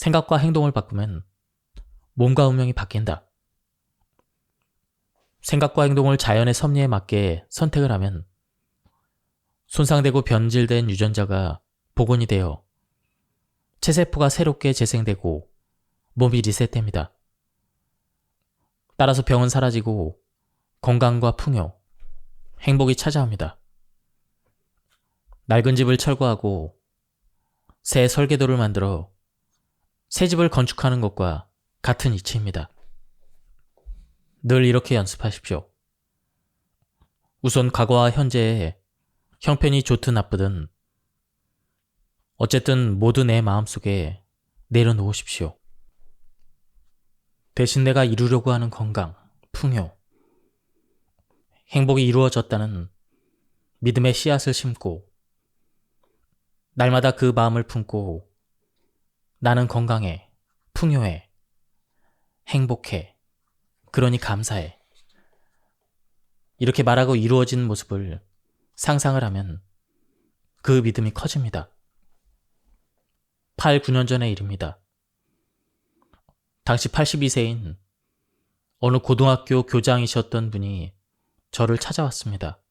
생각과 행동을 바꾸면 몸과 운명이 바뀐다. 생각과 행동을 자연의 섭리에 맞게 선택을 하면 손상되고 변질된 유전자가 복원이 되어 체세포가 새롭게 재생되고 몸이 리셋됩니다. 따라서 병은 사라지고 건강과 풍요, 행복이 찾아옵니다. 낡은 집을 철거하고 새 설계도를 만들어 새 집을 건축하는 것과 같은 이치입니다. 늘 이렇게 연습하십시오. 우선 과거와 현재의 형편이 좋든 나쁘든 어쨌든 모두 내 마음속에 내려놓으십시오. 대신 내가 이루려고 하는 건강, 풍요, 행복이 이루어졌다는 믿음의 씨앗을 심고 날마다 그 마음을 품고 나는 건강해, 풍요해, 행복해, 그러니 감사해. 이렇게 말하고 이루어진 모습을 상상을 하면 그 믿음이 커집니다. 8, 9년 전의 일입니다. 당시 82세인 어느 고등학교 교장이셨던 분이 저를 찾아왔습니다.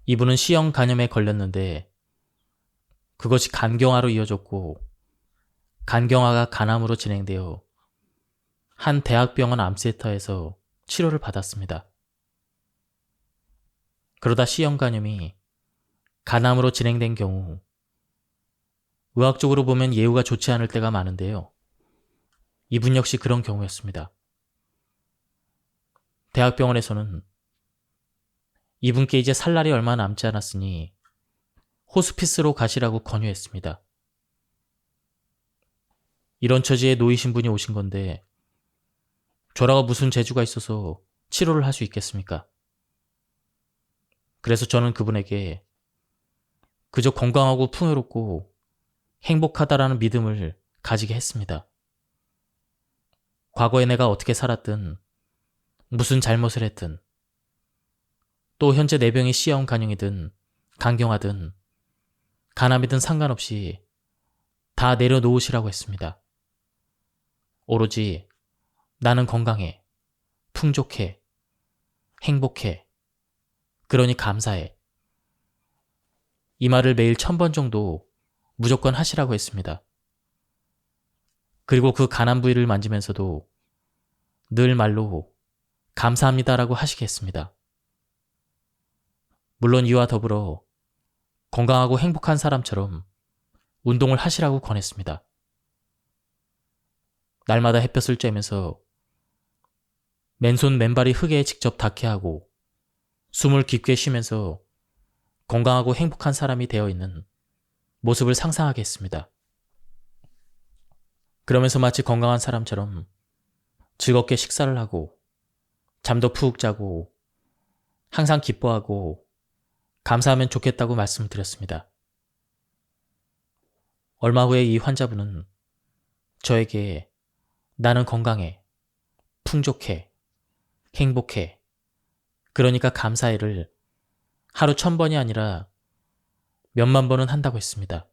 이분은 C형 간염에 걸렸는데 그것이 간경화로 이어졌고 간경화가 간암으로 진행되어 한 대학병원 암센터에서 치료를 받았습니다. 그러다 C형 간염이 간암으로 진행된 경우 의학적으로 보면 예후가 좋지 않을 때가 많은데요. 이분 역시 그런 경우였습니다. 대학병원에서는 이분께 이제 살 날이 얼마 남지 않았으니 호스피스로 가시라고 권유했습니다. 이런 처지에 놓이신 분이 오신 건데 저라고 무슨 재주가 있어서 치료를 할 수 있겠습니까? 그래서 저는 그분에게 그저 건강하고 풍요롭고 행복하다라는 믿음을 가지게 했습니다. 과거에 내가 어떻게 살았든 무슨 잘못을 했든 또 현재 내 병이 C형 간염이든 간경화든 간암이든 상관없이 다 내려놓으시라고 했습니다. 오로지 나는 건강해, 풍족해, 행복해, 그러니 감사해. 이 말을 매일 1000번 정도 무조건 하시라고 했습니다. 그리고 그 간암 부위를 만지면서도 늘 말로 감사합니다라고 하시게 했습니다. 물론 이와 더불어 건강하고 행복한 사람처럼 운동을 하시라고 권했습니다. 날마다 햇볕을 쬐면서 맨손 맨발이 흙에 직접 닿게 하고 숨을 깊게 쉬면서 건강하고 행복한 사람이 되어 있는 모습을 상상하게 했습니다. 그러면서 마치 건강한 사람처럼 즐겁게 식사를 하고 잠도 푹 자고 항상 기뻐하고 감사하면 좋겠다고 말씀드렸습니다. 얼마 후에 이 환자분은 저에게 나는 건강해, 풍족해, 행복해, 그러니까 감사해를 하루 1000번이 아니라 몇만 번은 한다고 했습니다.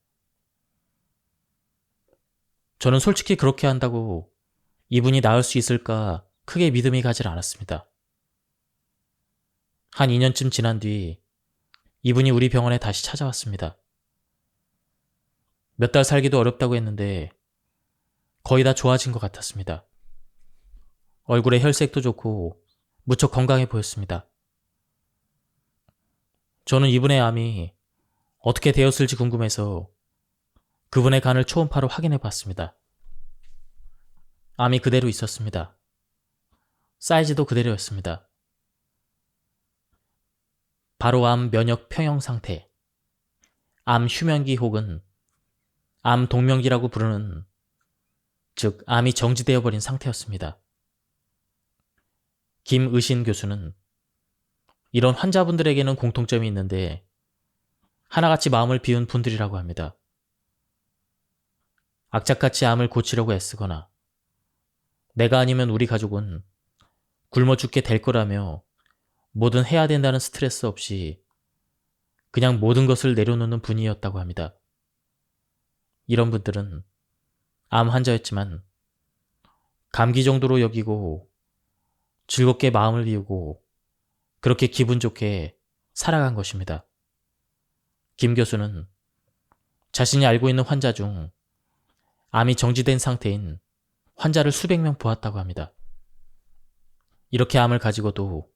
저는 솔직히 그렇게 한다고 이분이 나을 수 있을까 크게 믿음이 가질 않았습니다. 한 2년쯤 지난 뒤 이분이 우리 병원에 다시 찾아왔습니다. 몇 달 살기도 어렵다고 했는데 거의 다 좋아진 것 같았습니다. 얼굴에 혈색도 좋고 무척 건강해 보였습니다. 저는 이분의 암이 어떻게 되었을지 궁금해서 그분의 간을 초음파로 확인해 봤습니다. 암이 그대로 있었습니다. 사이즈도 그대로였습니다. 바로 암 면역 평형 상태, 암 휴면기 혹은 암 동면기라고 부르는, 즉 암이 정지되어 버린 상태였습니다. 김의신 교수는 이런 환자분들에게는 공통점이 있는데 하나같이 마음을 비운 분들이라고 합니다. 악착같이 암을 고치려고 애쓰거나 내가 아니면 우리 가족은 굶어 죽게 될 거라며 뭐든 해야 된다는 스트레스 없이 그냥 모든 것을 내려놓는 분이었다고 합니다. 이런 분들은 암 환자였지만 감기 정도로 여기고 즐겁게 마음을 비우고 그렇게 기분 좋게 살아간 것입니다. 김 교수는 자신이 알고 있는 환자 중 암이 정지된 상태인 환자를 수백 명 보았다고 합니다. 이렇게 암을 가지고도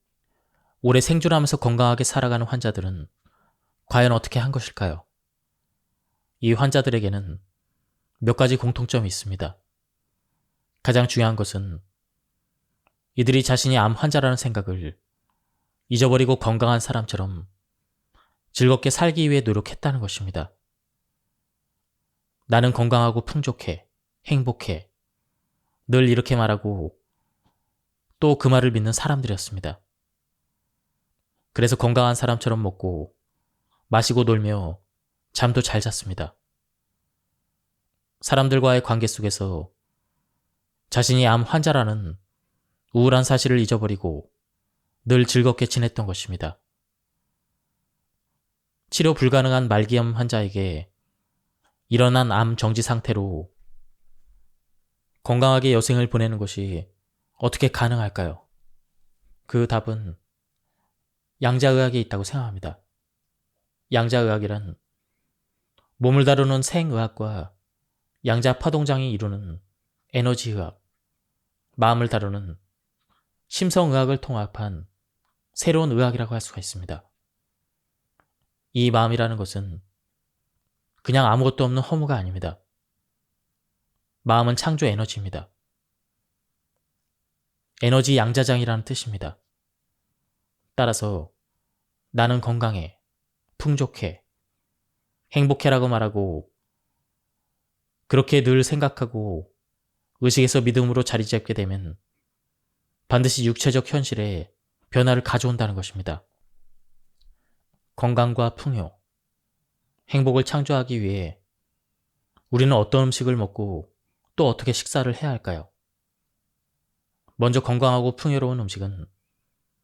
오래 생존하면서 건강하게 살아가는 환자들은 과연 어떻게 한 것일까요? 이 환자들에게는 몇 가지 공통점이 있습니다. 가장 중요한 것은 이들이 자신이 암 환자라는 생각을 잊어버리고 건강한 사람처럼 즐겁게 살기 위해 노력했다는 것입니다. 나는 건강하고 풍족해, 행복해. 늘 이렇게 말하고 또 그 말을 믿는 사람들이었습니다. 그래서 건강한 사람처럼 먹고 마시고 놀며 잠도 잘 잤습니다. 사람들과의 관계 속에서 자신이 암 환자라는 우울한 사실을 잊어버리고 늘 즐겁게 지냈던 것입니다. 치료 불가능한 말기암 환자에게 일어난 암 정지 상태로 건강하게 여생을 보내는 것이 어떻게 가능할까요? 그 답은 양자의학에 있다고 생각합니다. 양자의학이란 몸을 다루는 생의학과 양자 파동장이 이루는 에너지의학, 마음을 다루는 심성의학을 통합한 새로운 의학이라고 할 수가 있습니다. 이 마음이라는 것은 그냥 아무것도 없는 허무가 아닙니다. 마음은 창조 에너지입니다. 에너지 양자장이라는 뜻입니다. 따라서 나는 건강해, 풍족해, 행복해라고 말하고 그렇게 늘 생각하고 의식에서 믿음으로 자리 잡게 되면 반드시 육체적 현실에 변화를 가져온다는 것입니다. 건강과 풍요, 행복을 창조하기 위해 우리는 어떤 음식을 먹고 또 어떻게 식사를 해야 할까요? 먼저 건강하고 풍요로운 음식은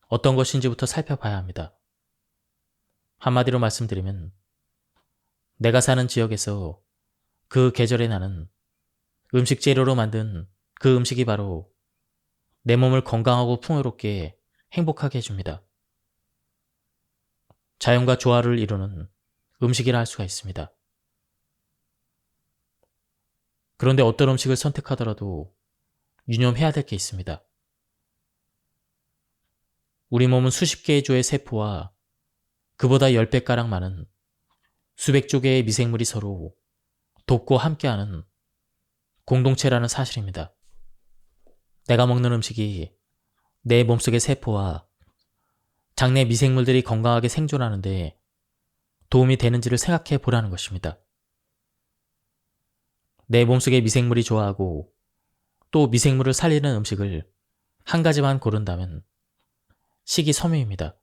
어떤 것인지부터 살펴봐야 합니다. 한마디로 말씀드리면 내가 사는 지역에서 그 계절에 나는 음식 재료로 만든 그 음식이 바로 내 몸을 건강하고 풍요롭게 행복하게 해줍니다. 자연과 조화를 이루는 음식이라 할 수가 있습니다. 그런데 어떤 음식을 선택하더라도 유념해야 될 게 있습니다. 우리 몸은 수십 개의 조의 세포와 그보다 10배가량 많은 수백 조 개의 미생물이 서로 돕고 함께하는 공동체라는 사실입니다. 내가 먹는 음식이 내 몸속의 세포와 장내 미생물들이 건강하게 생존하는데 도움이 되는지를 생각해 보라는 것입니다. 내 몸속의 미생물이 좋아하고 또 미생물을 살리는 음식을 한 가지만 고른다면 식이섬유입니다.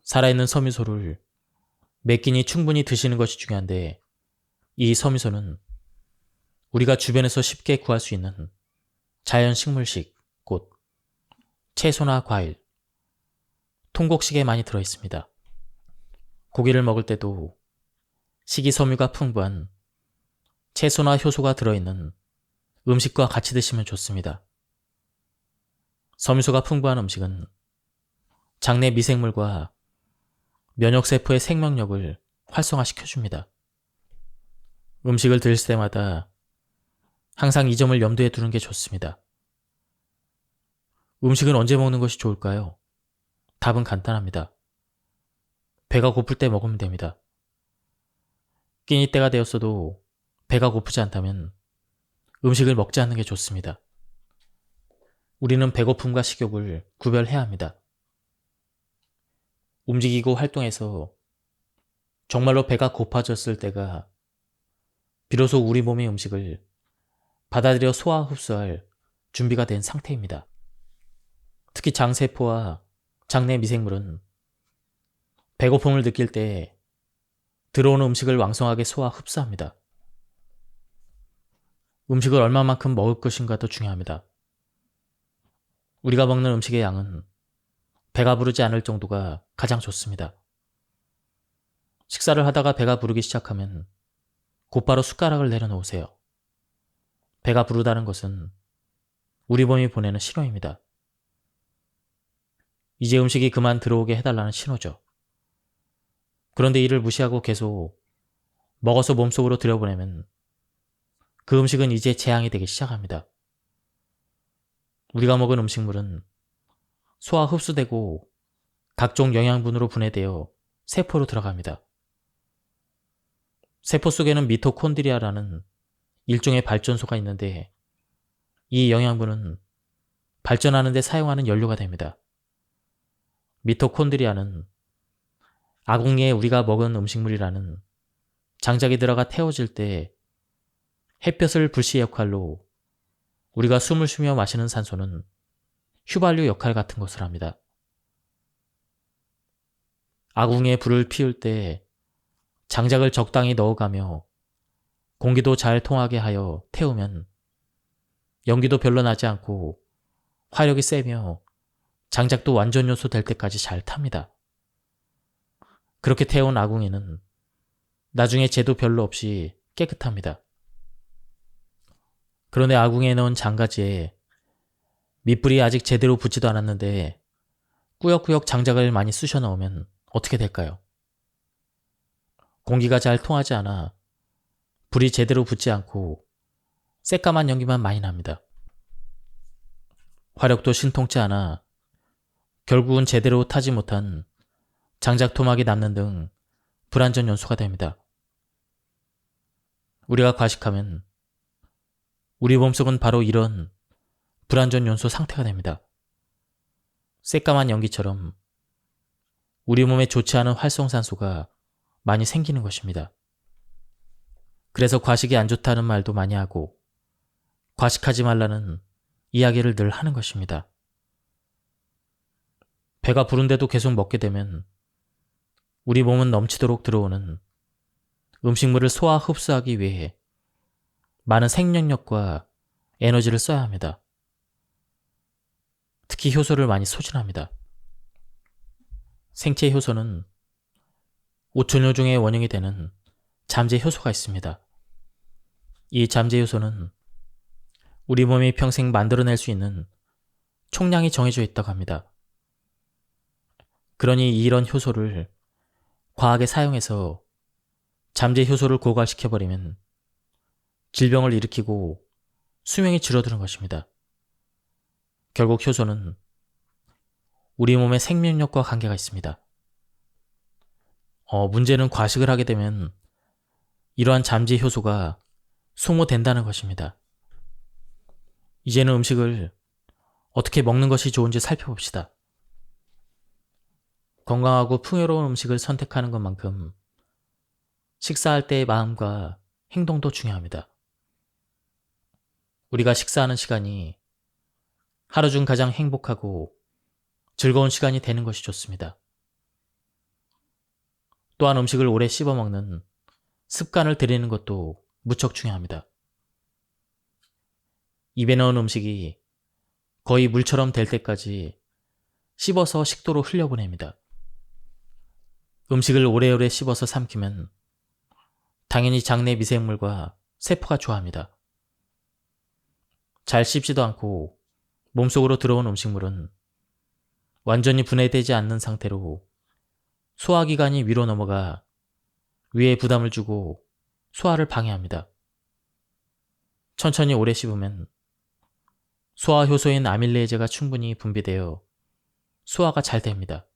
살아있는 섬유소를 몇 끼니 충분히 드시는 것이 중요한데 이 섬유소는 우리가 주변에서 쉽게 구할 수 있는 자연 식물식, 곧 채소나 과일, 통곡식에 많이 들어있습니다. 고기를 먹을 때도 식이섬유가 풍부한 채소나 효소가 들어있는 음식과 같이 드시면 좋습니다. 섬유소가 풍부한 음식은 장내 미생물과 면역세포의 생명력을 활성화시켜줍니다. 음식을 드실 때마다 항상 이 점을 염두에 두는 게 좋습니다. 음식은 언제 먹는 것이 좋을까요? 답은 간단합니다. 배가 고플 때 먹으면 됩니다. 끼니 때가 되었어도 배가 고프지 않다면 음식을 먹지 않는 게 좋습니다. 우리는 배고픔과 식욕을 구별해야 합니다. 움직이고 활동해서 정말로 배가 고파졌을 때가 비로소 우리 몸의 음식을 받아들여 소화 흡수할 준비가 된 상태입니다. 특히 장세포와 장내 미생물은 배고픔을 느낄 때 들어오는 음식을 왕성하게 소화 흡수합니다. 음식을 얼마만큼 먹을 것인가도 중요합니다. 우리가 먹는 음식의 양은 배가 부르지 않을 정도가 가장 좋습니다. 식사를 하다가 배가 부르기 시작하면 곧바로 숟가락을 내려놓으세요. 배가 부르다는 것은 우리 몸이 보내는 신호입니다. 이제 음식이 그만 들어오게 해달라는 신호죠. 그런데 이를 무시하고 계속 먹어서 몸속으로 들여보내면 그 음식은 이제 재앙이 되기 시작합니다. 우리가 먹은 음식물은 소화 흡수되고 각종 영양분으로 분해되어 세포로 들어갑니다. 세포 속에는 미토콘드리아라는 일종의 발전소가 있는데 이 영양분은 발전하는 데 사용하는 연료가 됩니다. 미토콘드리아는 아궁이에 우리가 먹은 음식물이라는 장작이 들어가 태워질 때 햇볕을 불씨 역할로 우리가 숨을 쉬며 마시는 산소는 휘발유 역할 같은 것을 합니다. 아궁이에 불을 피울 때 장작을 적당히 넣어가며 공기도 잘 통하게 하여 태우면 연기도 별로 나지 않고 화력이 세며 장작도 완전 요소 될 때까지 잘 탑니다. 그렇게 태운 아궁이는 나중에 재도 별로 없이 깨끗합니다. 그런데 아궁이에 넣은 장가지에 밑불이 아직 제대로 붙지도 않았는데 꾸역꾸역 장작을 많이 쑤셔 넣으면 어떻게 될까요? 공기가 잘 통하지 않아 불이 제대로 붙지 않고 새까만 연기만 많이 납니다. 화력도 신통치 않아 결국은 제대로 타지 못한 장작 토막이 남는 등 불완전 연소가 됩니다. 우리가 과식하면 우리 몸속은 바로 이런 불완전 연소 상태가 됩니다. 새까만 연기처럼 우리 몸에 좋지 않은 활성산소가 많이 생기는 것입니다. 그래서 과식이 안 좋다는 말도 많이 하고 과식하지 말라는 이야기를 늘 하는 것입니다. 배가 부른데도 계속 먹게 되면 우리 몸은 넘치도록 들어오는 음식물을 소화 흡수하기 위해 많은 생명력과 에너지를 써야 합니다. 특히 효소를 많이 소진합니다. 생체 효소는 오천요 중의 원형이 되는 잠재 효소가 있습니다. 이 잠재 효소는 우리 몸이 평생 만들어낼 수 있는 총량이 정해져 있다고 합니다. 그러니 이런 효소를 과하게 사용해서 잠재 효소를 고갈시켜버리면 질병을 일으키고 수명이 줄어드는 것입니다. 결국 효소는 우리 몸의 생명력과 관계가 있습니다. 문제는 과식을 하게 되면 이러한 잠재 효소가 소모된다는 것입니다. 이제는 음식을 어떻게 먹는 것이 좋은지 살펴봅시다. 건강하고 풍요로운 음식을 선택하는 것만큼 식사할 때의 마음과 행동도 중요합니다. 우리가 식사하는 시간이 하루 중 가장 행복하고 즐거운 시간이 되는 것이 좋습니다. 또한 음식을 오래 씹어 먹는 습관을 들이는 것도 무척 중요합니다. 입에 넣은 음식이 거의 물처럼 될 때까지 씹어서 식도로 흘려보냅니다. 음식을 오래오래 씹어서 삼키면 당연히 장내 미생물과 세포가 좋아합니다. 잘 씹지도 않고 몸속으로 들어온 음식물은 완전히 분해되지 않는 상태로 소화기관이 위로 넘어가 위에 부담을 주고 소화를 방해합니다. 천천히 오래 씹으면 소화효소인 아밀레이제가 충분히 분비되어 소화가 잘 됩니다.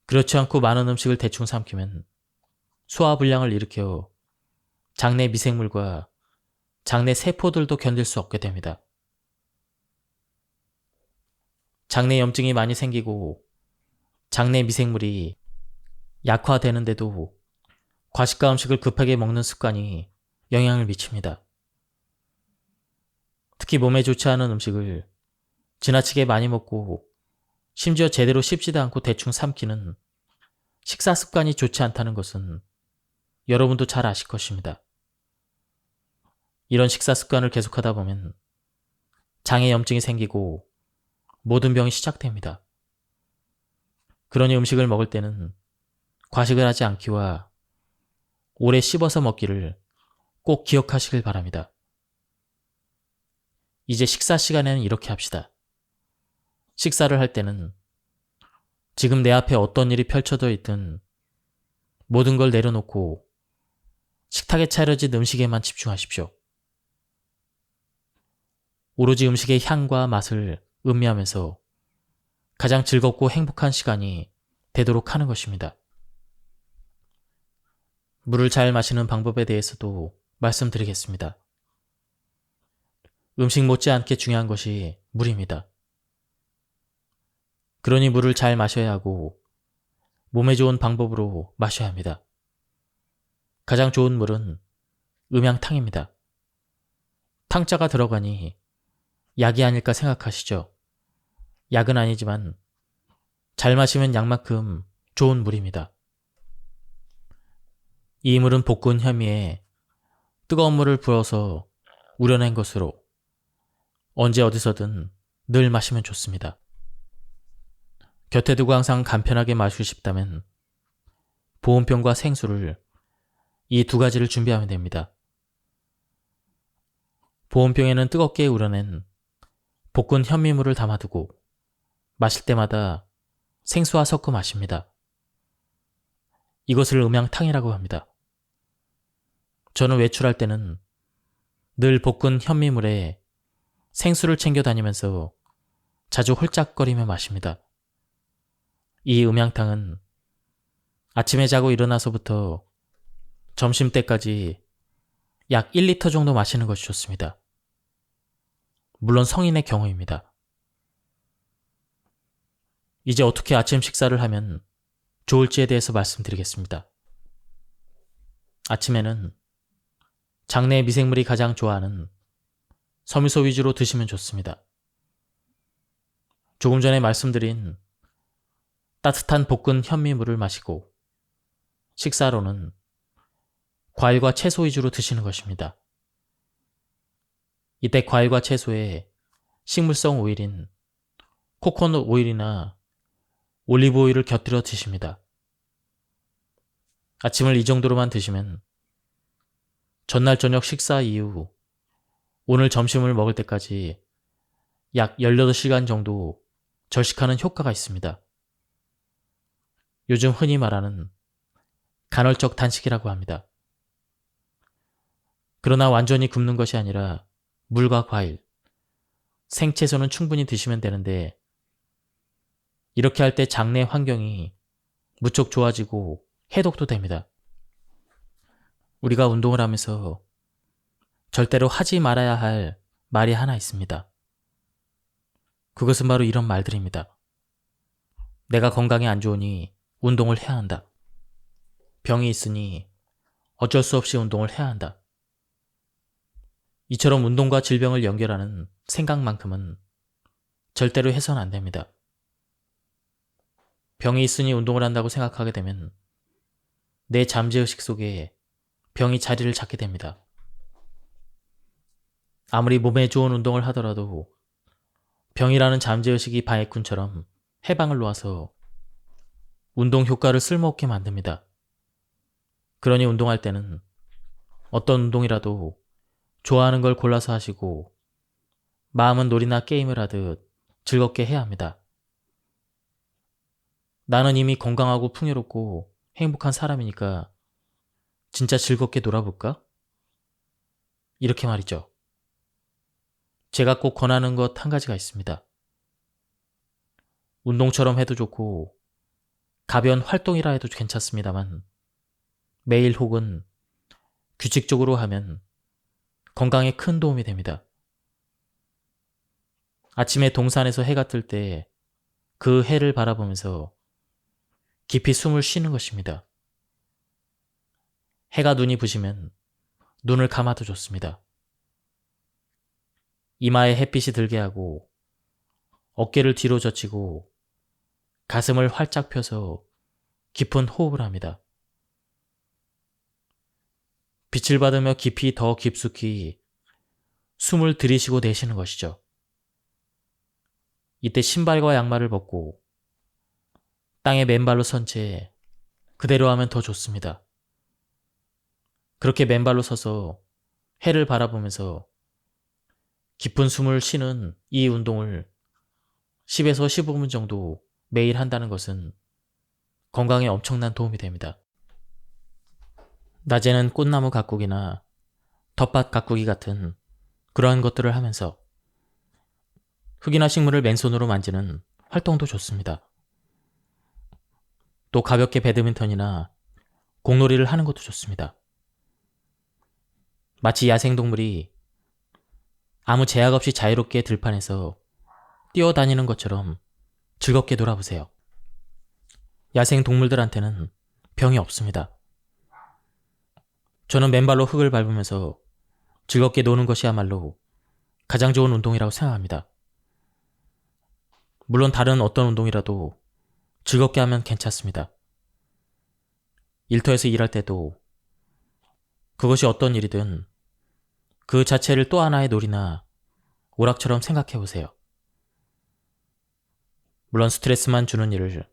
그렇지 않고 많은 음식을 대충 삼키면 소화불량을 일으켜 장내 미생물과 장내 세포들도 견딜 수 없게 됩니다. 장내 염증이 많이 생기고 장내 미생물이 약화되는데도 과식과 음식을 급하게 먹는 습관이 영향을 미칩니다. 특히 몸에 좋지 않은 음식을 지나치게 많이 먹고 심지어 제대로 씹지도 않고 대충 삼키는 식사 습관이 좋지 않다는 것은 여러분도 잘 아실 것입니다. 이런 식사 습관을 계속하다 보면 장에 염증이 생기고 모든 병이 시작됩니다. 그러니 음식을 먹을 때는 과식을 하지 않기와 오래 씹어서 먹기를 꼭 기억하시길 바랍니다. 이제 식사 시간에는 이렇게 합시다. 식사를 할 때는 지금 내 앞에 어떤 일이 펼쳐져 있든 모든 걸 내려놓고 식탁에 차려진 음식에만 집중하십시오. 오로지 음식의 향과 맛을 음미하면서 가장 즐겁고 행복한 시간이 되도록 하는 것입니다. 물을 잘 마시는 방법에 대해서도 말씀드리겠습니다. 음식 못지않게 중요한 것이 물입니다. 그러니 물을 잘 마셔야 하고 몸에 좋은 방법으로 마셔야 합니다. 가장 좋은 물은 음양탕입니다. 탕자가 들어가니 약이 아닐까 생각하시죠? 약은 아니지만 잘 마시면 약만큼 좋은 물입니다. 이 물은 볶은 혐의에 뜨거운 물을 부어서 우려낸 것으로 언제 어디서든 늘 마시면 좋습니다. 곁에 두고 항상 간편하게 마시고 싶다면 보온병과 생수를 이 두 가지를 준비하면 됩니다. 보온병에는 뜨겁게 우려낸 볶은 현미물을 담아두고 마실 때마다 생수와 섞어 마십니다. 이것을 음양탕이라고 합니다. 저는 외출할 때는 늘 볶은 현미물에 생수를 챙겨 다니면서 자주 홀짝거리며 마십니다. 이 음양탕은 아침에 자고 일어나서부터 점심때까지 약 1리터 정도 마시는 것이 좋습니다. 물론 성인의 경우입니다. 이제 어떻게 아침 식사를 하면 좋을지에 대해서 말씀드리겠습니다. 아침에는 장내의 미생물이 가장 좋아하는 섬유소 위주로 드시면 좋습니다. 조금 전에 말씀드린 따뜻한 볶은 현미물을 마시고 식사로는 과일과 채소 위주로 드시는 것입니다. 이때 과일과 채소에 식물성 오일인 코코넛 오일이나 올리브 오일을 곁들여 드십니다. 아침을 이 정도로만 드시면 전날 저녁 식사 이후 오늘 점심을 먹을 때까지 약 18시간 정도 절식하는 효과가 있습니다. 요즘 흔히 말하는 간헐적 단식이라고 합니다. 그러나 완전히 굶는 것이 아니라 물과 과일, 생채소는 충분히 드시면 되는데 이렇게 할 때 장내 환경이 무척 좋아지고 해독도 됩니다. 우리가 운동을 하면서 절대로 하지 말아야 할 말이 하나 있습니다. 그것은 바로 이런 말들입니다. 내가 건강에 안 좋으니 운동을 해야 한다. 병이 있으니 어쩔 수 없이 운동을 해야 한다. 이처럼 운동과 질병을 연결하는 생각만큼은 절대로 해서는 안 됩니다. 병이 있으니 운동을 한다고 생각하게 되면 내 잠재의식 속에 병이 자리를 잡게 됩니다. 아무리 몸에 좋은 운동을 하더라도 병이라는 잠재의식이 방해꾼처럼 해방을 놓아서 운동 효과를 쓸모없게 만듭니다. 그러니 운동할 때는 어떤 운동이라도 좋아하는 걸 골라서 하시고 마음은 놀이나 게임을 하듯 즐겁게 해야 합니다. 나는 이미 건강하고 풍요롭고 행복한 사람이니까 진짜 즐겁게 놀아볼까? 이렇게 말이죠. 제가 꼭 권하는 것 한 가지가 있습니다. 운동처럼 해도 좋고 가벼운 활동이라 해도 괜찮습니다만 매일 혹은 규칙적으로 하면 건강에 큰 도움이 됩니다. 아침에 동산에서 해가 뜰 때 그 해를 바라보면서 깊이 숨을 쉬는 것입니다. 해가 눈이 부시면 눈을 감아도 좋습니다. 이마에 햇빛이 들게 하고 어깨를 뒤로 젖히고 가슴을 활짝 펴서 깊은 호흡을 합니다. 빛을 받으며 더 깊숙이 숨을 들이쉬고 내쉬는 것이죠. 이때 신발과 양말을 벗고 땅에 맨발로 선 채 그대로 하면 더 좋습니다. 그렇게 맨발로 서서 해를 바라보면서 깊은 숨을 쉬는 이 운동을 10에서 15분 정도 매일 한다는 것은 건강에 엄청난 도움이 됩니다. 낮에는 꽃나무 가꾸기나 텃밭 가꾸기 같은 그러한 것들을 하면서 흙이나 식물을 맨손으로 만지는 활동도 좋습니다. 또 가볍게 배드민턴이나 공놀이를 하는 것도 좋습니다. 마치 야생동물이 아무 제약 없이 자유롭게 들판에서 뛰어다니는 것처럼 즐겁게 놀아보세요. 야생동물들한테는 병이 없습니다. 저는 맨발로 흙을 밟으면서 즐겁게 노는 것이야말로 가장 좋은 운동이라고 생각합니다. 물론 다른 어떤 운동이라도 즐겁게 하면 괜찮습니다. 일터에서 일할 때도 그것이 어떤 일이든 그 자체를 또 하나의 놀이나 오락처럼 생각해 보세요. 물론 스트레스만 주는 일을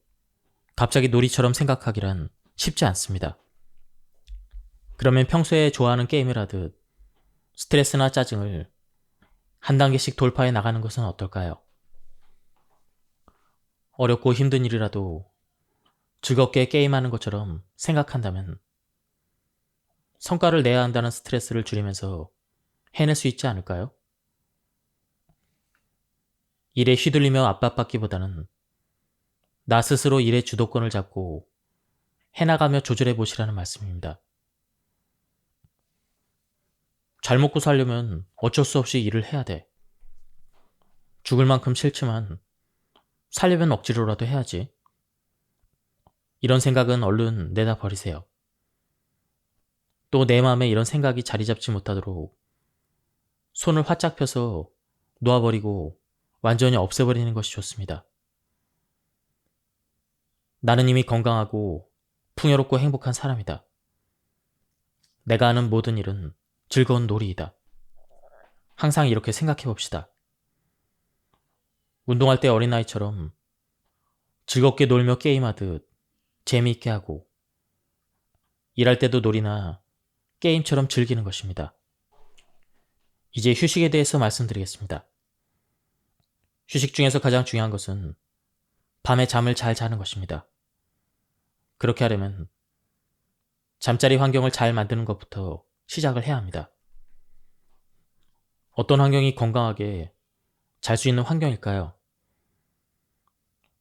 갑자기 놀이처럼 생각하기란 쉽지 않습니다. 그러면 평소에 좋아하는 게임을 하듯 스트레스나 짜증을 한 단계씩 돌파해 나가는 것은 어떨까요? 어렵고 힘든 일이라도 즐겁게 게임하는 것처럼 생각한다면 성과를 내야 한다는 스트레스를 줄이면서 해낼 수 있지 않을까요? 일에 휘둘리며 압박받기보다는 나 스스로 일의 주도권을 잡고 해나가며 조절해 보시라는 말씀입니다. 잘 먹고 살려면 어쩔 수 없이 일을 해야 돼. 죽을 만큼 싫지만 살려면 억지로라도 해야지. 이런 생각은 얼른 내다 버리세요. 또 내 마음에 이런 생각이 자리 잡지 못하도록 손을 활짝 펴서 놓아버리고 완전히 없애버리는 것이 좋습니다. 나는 이미 건강하고 풍요롭고 행복한 사람이다. 내가 하는 모든 일은 즐거운 놀이이다. 항상 이렇게 생각해 봅시다. 운동할 때 어린아이처럼 즐겁게 놀며 게임하듯 재미있게 하고 일할 때도 놀이나 게임처럼 즐기는 것입니다. 이제 휴식에 대해서 말씀드리겠습니다. 휴식 중에서 가장 중요한 것은 밤에 잠을 잘 자는 것입니다. 그렇게 하려면 잠자리 환경을 잘 만드는 것부터 시작을 해야 합니다. 어떤 환경이 건강하게 잘 수 있는 환경일까요?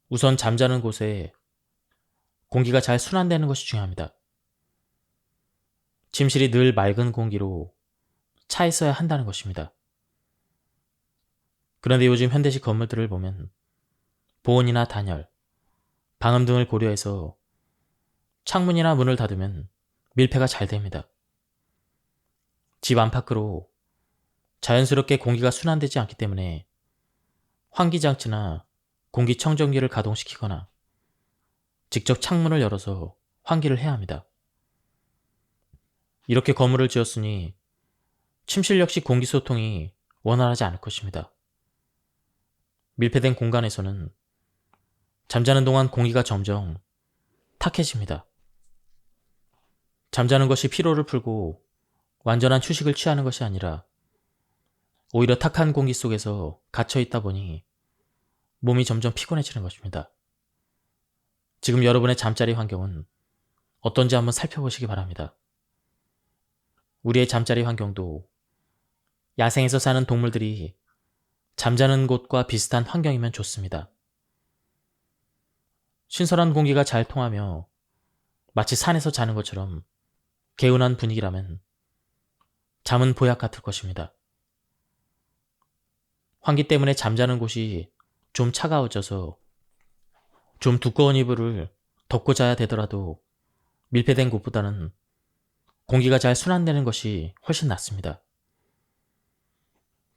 우선 잠자는 곳에 공기가 잘 순환되는 것이 중요합니다. 침실이 늘 맑은 공기로 차 있어야 한다는 것입니다. 그런데 요즘 현대식 건물들을 보면 보온이나 단열, 방음 등을 고려해서 창문이나 문을 닫으면 밀폐가 잘 됩니다. 집 안팎으로 자연스럽게 공기가 순환되지 않기 때문에 환기장치나 공기청정기를 가동시키거나 직접 창문을 열어서 환기를 해야 합니다. 이렇게 건물을 지었으니 침실 역시 공기소통이 원활하지 않을 것입니다. 밀폐된 공간에서는 잠자는 동안 공기가 점점 탁해집니다. 잠자는 것이 피로를 풀고 완전한 휴식을 취하는 것이 아니라 오히려 탁한 공기 속에서 갇혀 있다 보니 몸이 점점 피곤해지는 것입니다. 지금 여러분의 잠자리 환경은 어떤지 한번 살펴보시기 바랍니다. 우리의 잠자리 환경도 야생에서 사는 동물들이 잠자는 곳과 비슷한 환경이면 좋습니다. 신선한 공기가 잘 통하며 마치 산에서 자는 것처럼 개운한 분위기라면 잠은 보약 같을 것입니다. 환기 때문에 잠자는 곳이 좀 차가워져서 좀 두꺼운 이불을 덮고 자야 되더라도 밀폐된 곳보다는 공기가 잘 순환되는 것이 훨씬 낫습니다.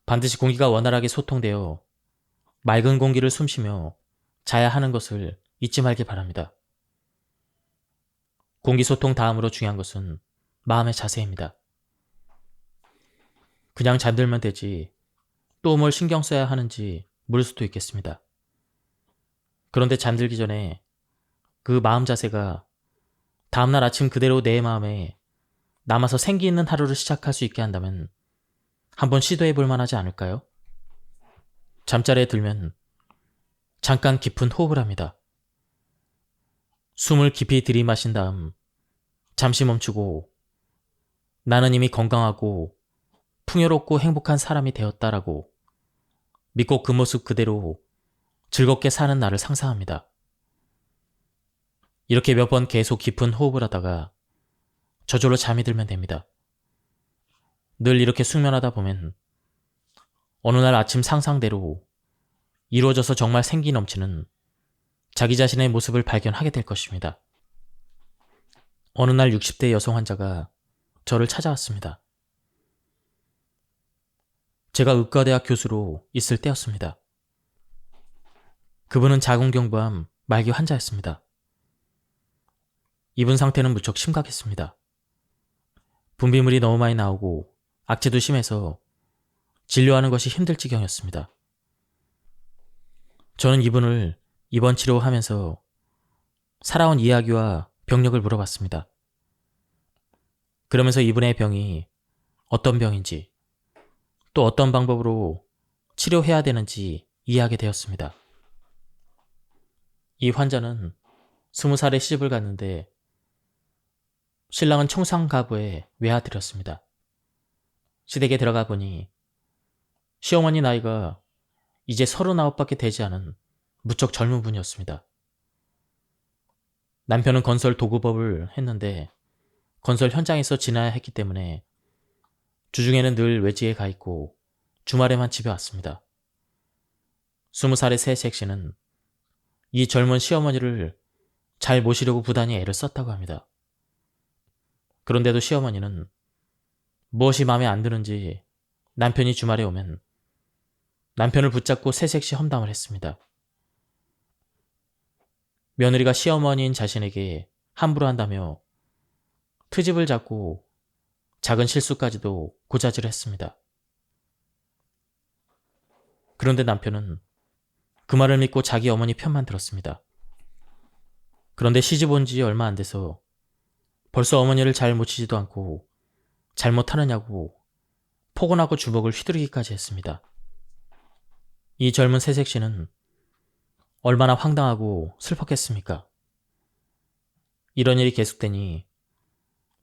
반드시 공기가 원활하게 소통되어 맑은 공기를 숨쉬며 자야 하는 것을 잊지 말기 바랍니다. 공기 소통 다음으로 중요한 것은 마음의 자세입니다. 그냥 잠들면 되지 또 뭘 신경 써야 하는지 물을 수도 있겠습니다. 그런데 잠들기 전에 그 마음 자세가 다음날 아침 그대로 내 마음에 남아서 생기 있는 하루를 시작할 수 있게 한다면 한번 시도해 볼 만하지 않을까요? 잠자리에 들면 잠깐 깊은 호흡을 합니다. 숨을 깊이 들이마신 다음 잠시 멈추고 나는 이미 건강하고 풍요롭고 행복한 사람이 되었다라고 믿고 그 모습 그대로 즐겁게 사는 나를 상상합니다. 이렇게 몇 번 계속 깊은 호흡을 하다가 저절로 잠이 들면 됩니다. 늘 이렇게 숙면하다 보면 어느 날 아침 상상대로 이루어져서 정말 생기 넘치는 자기 자신의 모습을 발견하게 될 것입니다. 어느 날 60대 여성 환자가 저를 찾아왔습니다. 제가 의과대학 교수로 있을 때였습니다. 그분은 자궁경부암 말기 환자였습니다. 이분 상태는 무척 심각했습니다. 분비물이 너무 많이 나오고 악재도 심해서 진료하는 것이 힘들 지경이었습니다. 저는 이분을 입원 치료하면서 살아온 이야기와 병력을 물어봤습니다. 그러면서 이분의 병이 어떤 병인지 또 어떤 방법으로 치료해야 되는지 이해하게 되었습니다. 이 환자는 20살에 시집을 갔는데 신랑은 청산가부의 외아들이었습니다. 시댁에 들어가 보니 시어머니 나이가 이제 39밖에 되지 않은 무척 젊은 분이었습니다. 남편은 건설 도급업을 했는데 건설 현장에서 지나야 했기 때문에 주중에는 늘 외지에 가 있고 주말에만 집에 왔습니다. 20살의 새 섹시는 이 젊은 시어머니를 잘 모시려고 부단히 애를 썼다고 합니다. 그런데도 시어머니는 무엇이 마음에 안 드는지 남편이 주말에 오면 남편을 붙잡고 새색시 험담을 했습니다. 며느리가 시어머니인 자신에게 함부로 한다며 트집을 잡고 작은 실수까지도 고자질을 했습니다. 그런데 남편은 그 말을 믿고 자기 어머니 편만 들었습니다. 그런데 시집 온 지 얼마 안 돼서 벌써 어머니를 잘 모시지도 않고 잘못하느냐고 포근하고 주먹을 휘두르기까지 했습니다. 이 젊은 새색시는 얼마나 황당하고 슬펐겠습니까? 이런 일이 계속되니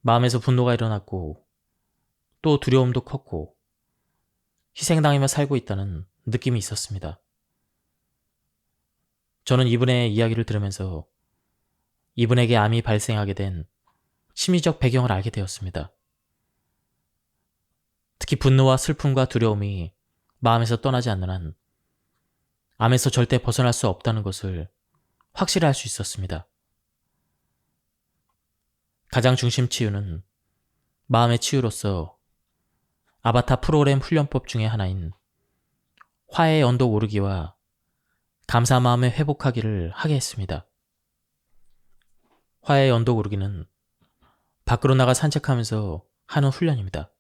마음에서 분노가 일어났고 또 두려움도 컸고 희생당하며 살고 있다는 느낌이 있었습니다. 저는 이분의 이야기를 들으면서 이분에게 암이 발생하게 된 심리적 배경을 알게 되었습니다. 특히 분노와 슬픔과 두려움이 마음에서 떠나지 않는 한 암에서 절대 벗어날 수 없다는 것을 확실히 알 수 있었습니다. 가장 중심 치유는 마음의 치유로서 아바타 프로그램 훈련법 중의 하나인 화해의 언덕 오르기와 감사 마음의 회복하기를 하게 했습니다. 화해의 언덕 오르기는 밖으로 나가 산책하면서 하는 훈련입니다.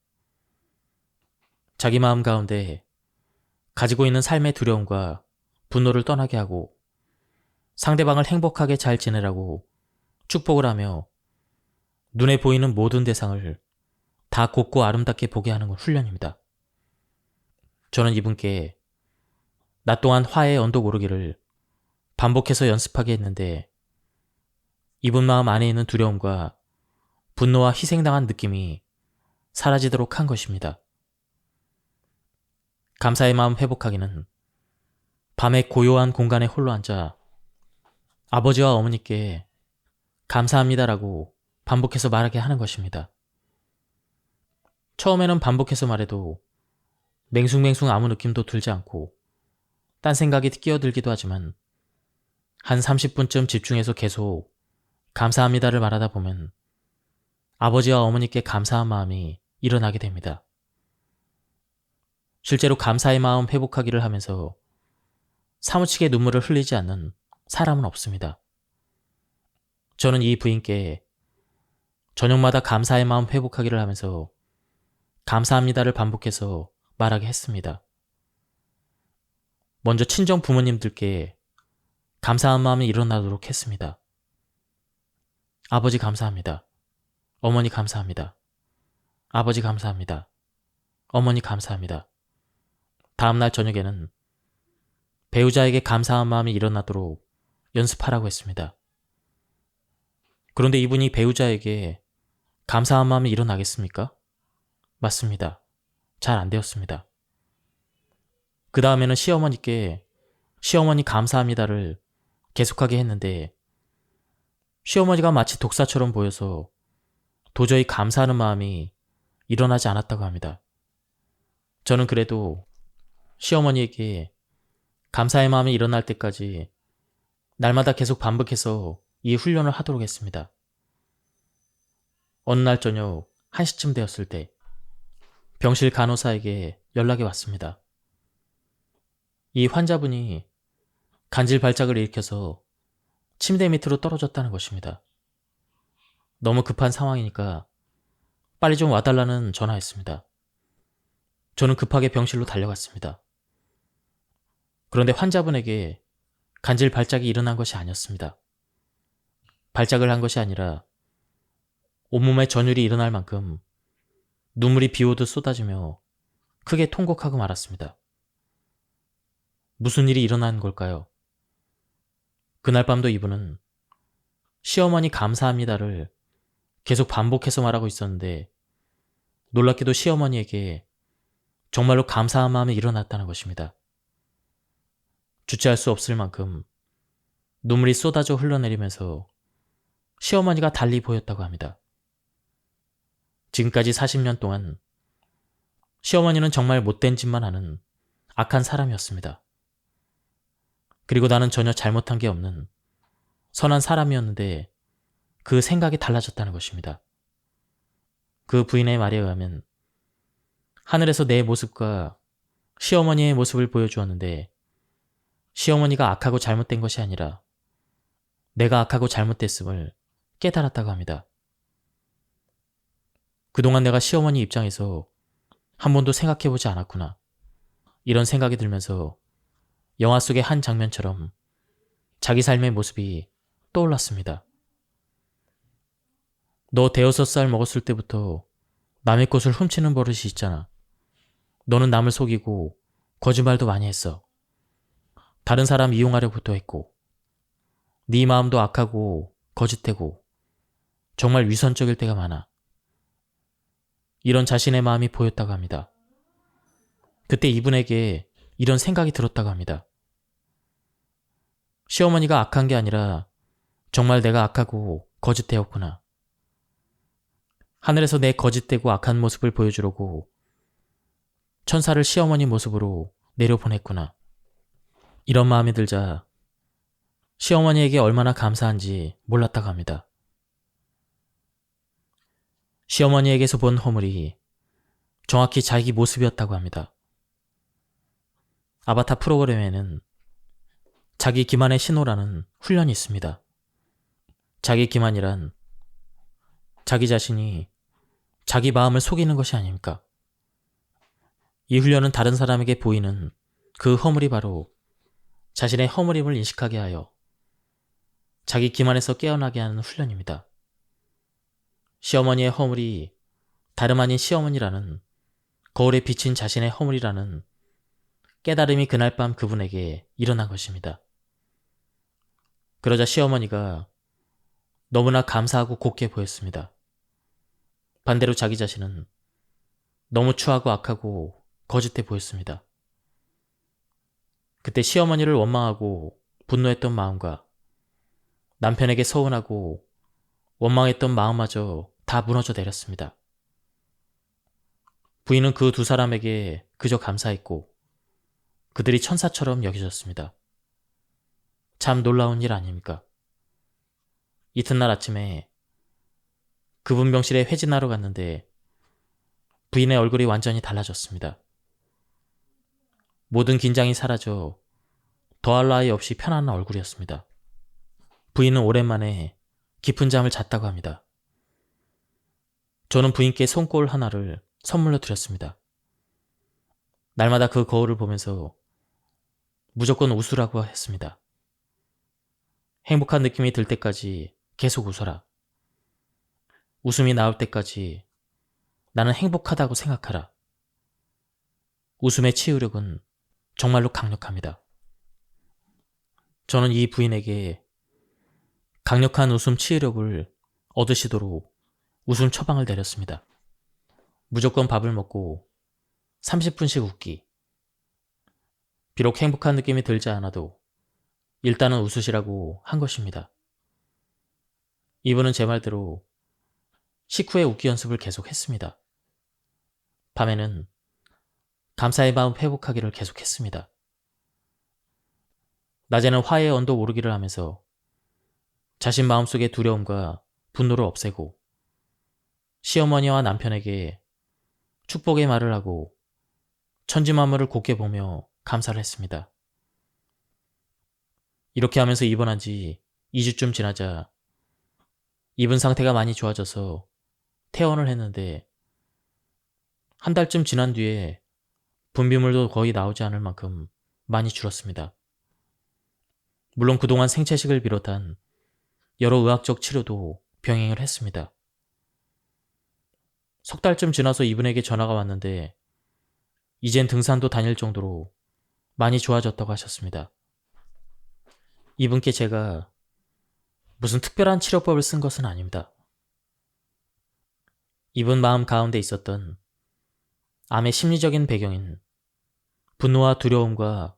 자기 마음 가운데 가지고 있는 삶의 두려움과 분노를 떠나게 하고 상대방을 행복하게 잘 지내라고 축복을 하며 눈에 보이는 모든 대상을 다 곱고 아름답게 보게 하는 훈련입니다. 저는 이분께 낮 동안 화해의 언덕 오르기를 반복해서 연습하게 했는데 이분 마음 안에 있는 두려움과 분노와 희생당한 느낌이 사라지도록 한 것입니다. 감사의 마음 회복하기는 밤에 고요한 공간에 홀로 앉아 아버지와 어머니께 감사합니다라고 반복해서 말하게 하는 것입니다. 처음에는 반복해서 말해도 맹숭맹숭 아무 느낌도 들지 않고 딴 생각이 끼어들기도 하지만 한 30분쯤 집중해서 계속 감사합니다를 말하다 보면 아버지와 어머니께 감사한 마음이 일어나게 됩니다. 실제로 감사의 마음 회복하기를 하면서 사무치게 눈물을 흘리지 않는 사람은 없습니다. 저는 이 부인께 저녁마다 감사의 마음 회복하기를 하면서 감사합니다를 반복해서 말하게 했습니다. 먼저 친정 부모님들께 감사한 마음이 일어나도록 했습니다. 아버지 감사합니다. 어머니 감사합니다. 아버지 감사합니다. 어머니 감사합니다. 다음날 저녁에는 배우자에게 감사한 마음이 일어나도록 연습하라고 했습니다. 그런데 이분이 배우자에게 감사한 마음이 일어나겠습니까? 맞습니다. 잘 안 되었습니다. 그 다음에는 시어머니께 시어머니 감사합니다를 계속하게 했는데 시어머니가 마치 독사처럼 보여서 도저히 감사하는 마음이 일어나지 않았다고 합니다. 저는 그래도 시어머니에게 감사의 마음이 일어날 때까지 날마다 계속 반복해서 이 훈련을 하도록 했습니다. 어느 날 저녁 1시쯤 되었을 때 병실 간호사에게 연락이 왔습니다. 이 환자분이 간질 발작을 일으켜서 침대 밑으로 떨어졌다는 것입니다. 너무 급한 상황이니까 빨리 좀 와달라는 전화였습니다. 저는 급하게 병실로 달려갔습니다. 그런데 환자분에게 간질 발작이 일어난 것이 아니었습니다. 발작을 한 것이 아니라 온몸에 전율이 일어날 만큼 눈물이 비오듯 쏟아지며 크게 통곡하고 말았습니다. 무슨 일이 일어난 걸까요? 그날 밤도 이분은 시어머니 감사합니다를 계속 반복해서 말하고 있었는데 놀랍게도 시어머니에게 정말로 감사한 마음이 일어났다는 것입니다. 주체할 수 없을 만큼 눈물이 쏟아져 흘러내리면서 시어머니가 달리 보였다고 합니다. 지금까지 40년 동안 시어머니는 정말 못된 짓만 하는 악한 사람이었습니다. 그리고 나는 전혀 잘못한 게 없는 선한 사람이었는데 그 생각이 달라졌다는 것입니다. 그 부인의 말에 의하면 하늘에서 내 모습과 시어머니의 모습을 보여주었는데 시어머니가 악하고 잘못된 것이 아니라 내가 악하고 잘못됐음을 깨달았다고 합니다. 그동안 내가 시어머니 입장에서 한 번도 생각해보지 않았구나. 이런 생각이 들면서 영화 속의 한 장면처럼 자기 삶의 모습이 떠올랐습니다. 너 대여섯 살 먹었을 때부터 남의 것을 훔치는 버릇이 있잖아. 너는 남을 속이고 거짓말도 많이 했어. 다른 사람 이용하려고도 했고 네 마음도 악하고 거짓되고 정말 위선적일 때가 많아. 이런 자신의 마음이 보였다고 합니다. 그때 이분에게 이런 생각이 들었다고 합니다. 시어머니가 악한 게 아니라 정말 내가 악하고 거짓되었구나. 하늘에서 내 거짓되고 악한 모습을 보여주려고 천사를 시어머니 모습으로 내려보냈구나. 이런 마음이 들자 시어머니에게 얼마나 감사한지 몰랐다고 합니다. 시어머니에게서 본 허물이 정확히 자기 모습이었다고 합니다. 아바타 프로그램에는 자기 기만의 신호라는 훈련이 있습니다. 자기 기만이란 자기 자신이 자기 마음을 속이는 것이 아닙니까? 이 훈련은 다른 사람에게 보이는 그 허물이 바로 자신의 허물임을 인식하게 하여 자기 기만에서 깨어나게 하는 훈련입니다. 시어머니의 허물이 다름 아닌 시어머니라는 거울에 비친 자신의 허물이라는 깨달음이 그날 밤 그분에게 일어난 것입니다. 그러자 시어머니가 너무나 감사하고 곱게 보였습니다. 반대로 자기 자신은 너무 추하고 악하고 거짓돼 보였습니다. 그때 시어머니를 원망하고 분노했던 마음과 남편에게 서운하고 원망했던 마음마저 다 무너져 내렸습니다. 부인은 그 두 사람에게 그저 감사했고 그들이 천사처럼 여겨졌습니다. 참 놀라운 일 아닙니까? 이튿날 아침에 그분 병실에 회진하러 갔는데 부인의 얼굴이 완전히 달라졌습니다. 모든 긴장이 사라져 더할 나위 없이 편안한 얼굴이었습니다. 부인은 오랜만에 깊은 잠을 잤다고 합니다. 저는 부인께 손거울 하나를 선물로 드렸습니다. 날마다 그 거울을 보면서 무조건 웃으라고 했습니다. 행복한 느낌이 들 때까지 계속 웃어라. 웃음이 나올 때까지 나는 행복하다고 생각하라. 웃음의 치유력은 정말로 강력합니다. 저는 이 부인에게 강력한 웃음 치유력을 얻으시도록 웃음 처방을 내렸습니다. 무조건 밥을 먹고 30분씩 웃기. 비록 행복한 느낌이 들지 않아도 일단은 웃으시라고 한 것입니다. 이분은 제 말대로 식후에 웃기 연습을 계속 했습니다. 밤에는 감사의 마음 회복하기를 계속했습니다. 낮에는 화해의 언도 오르기를 하면서 자신 마음속의 두려움과 분노를 없애고 시어머니와 남편에게 축복의 말을 하고 천지만물을 곱게 보며 감사를 했습니다. 이렇게 하면서 입원한 지 2주쯤 지나자 입은 상태가 많이 좋아져서 퇴원을 했는데 한 달쯤 지난 뒤에 분비물도 거의 나오지 않을 만큼 많이 줄었습니다. 물론 그동안 생채식을 비롯한 여러 의학적 치료도 병행을 했습니다. 석 달쯤 지나서 이분에게 전화가 왔는데 이젠 등산도 다닐 정도로 많이 좋아졌다고 하셨습니다. 이분께 제가 무슨 특별한 치료법을 쓴 것은 아닙니다. 이분 마음 가운데 있었던 암의 심리적인 배경인 분노와 두려움과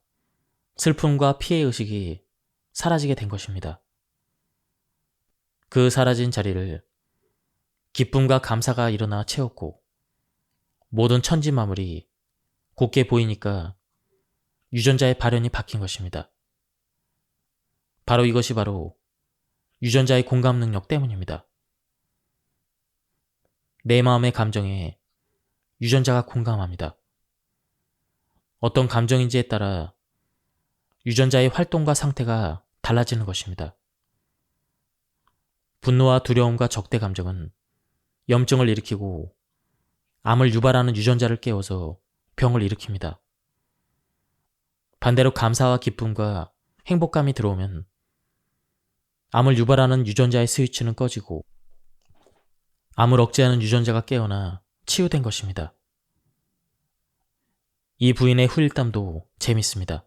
슬픔과 피해의식이 사라지게 된 것입니다. 그 사라진 자리를 기쁨과 감사가 일어나 채웠고 모든 천지만물이 곱게 보이니까 유전자의 발현이 바뀐 것입니다. 바로 이것이 바로 유전자의 공감 능력 때문입니다. 내 마음의 감정에 유전자가 공감합니다. 어떤 감정인지에 따라 유전자의 활동과 상태가 달라지는 것입니다. 분노와 두려움과 적대 감정은 염증을 일으키고 암을 유발하는 유전자를 깨워서 병을 일으킵니다. 반대로 감사와 기쁨과 행복감이 들어오면 암을 유발하는 유전자의 스위치는 꺼지고 암을 억제하는 유전자가 깨어나 치유된 것입니다. 이 부인의 후일담도 재밌습니다.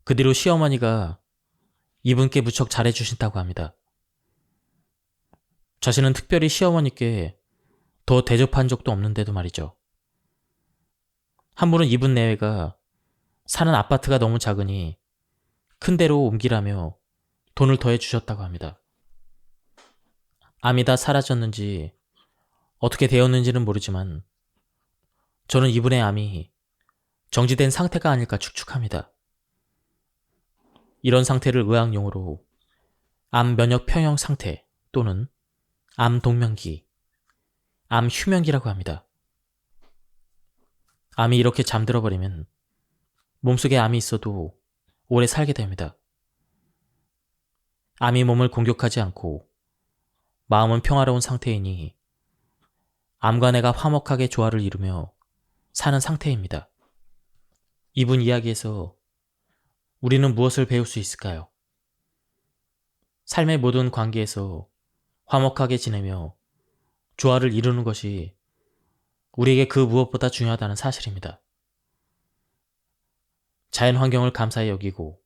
그 뒤로 시어머니가 이분께 무척 잘해주신다고 합니다. 자신은 특별히 시어머니께 더 대접한 적도 없는데도 말이죠. 한 분은 이분 내외가 사는 아파트가 너무 작으니 큰 데로 옮기라며 돈을 더해 주셨다고 합니다. 암이 다 사라졌는지 어떻게 되었는지는 모르지만 저는 이분의 암이 정지된 상태가 아닐까 축축합니다. 이런 상태를 의학용어로 암 면역 평형 상태 또는 암 동면기, 암 휴면기라고 합니다. 암이 이렇게 잠들어 버리면 몸속에 암이 있어도 오래 살게 됩니다. 암이 몸을 공격하지 않고 마음은 평화로운 상태이니 암과 내가 화목하게 조화를 이루며 사는 상태입니다. 이분 이야기에서 우리는 무엇을 배울 수 있을까요? 삶의 모든 관계에서 화목하게 지내며 조화를 이루는 것이 우리에게 그 무엇보다 중요하다는 사실입니다. 자연 환경을 감사히 여기고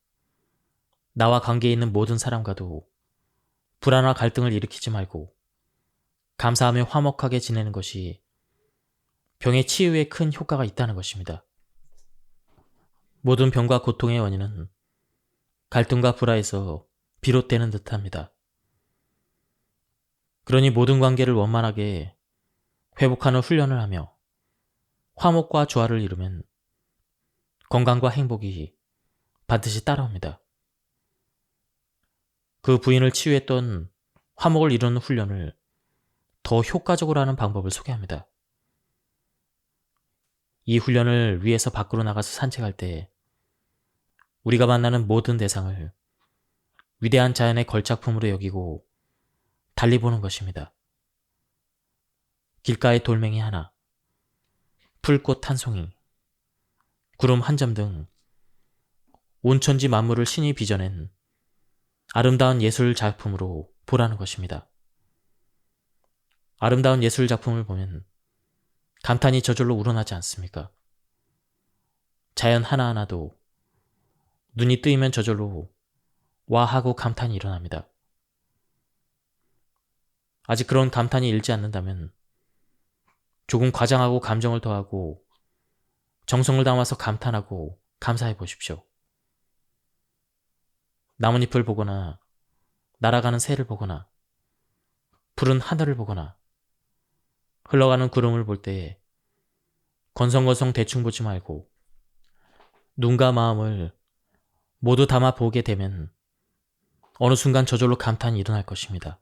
나와 관계에 있는 모든 사람과도 불안과 갈등을 일으키지 말고 감사하며 화목하게 지내는 것이 병의 치유에 큰 효과가 있다는 것입니다. 모든 병과 고통의 원인은 갈등과 불화에서 비롯되는 듯합니다. 그러니 모든 관계를 원만하게 회복하는 훈련을 하며 화목과 조화를 이루면 건강과 행복이 반드시 따라옵니다. 그 부인을 치유했던 화목을 이루는 훈련을 더 효과적으로 하는 방법을 소개합니다. 이 훈련을 위해서 밖으로 나가서 산책할 때 우리가 만나는 모든 대상을 위대한 자연의 걸작품으로 여기고 달리 보는 것입니다. 길가의 돌멩이 하나, 풀꽃 한 송이, 구름 한 점 등 온천지 만물을 신이 빚어낸 아름다운 예술 작품으로 보라는 것입니다. 아름다운 예술 작품을 보면 감탄이 저절로 우러나지 않습니까? 자연 하나하나도 눈이 뜨이면 저절로 와 하고 감탄이 일어납니다. 아직 그런 감탄이 일지 않는다면 조금 과장하고 감정을 더하고 정성을 담아서 감탄하고 감사해 보십시오. 나뭇잎을 보거나 날아가는 새를 보거나 푸른 하늘을 보거나 흘러가는 구름을 볼 때 건성건성 대충 보지 말고 눈과 마음을 모두 담아 보게 되면 어느 순간 저절로 감탄이 일어날 것입니다.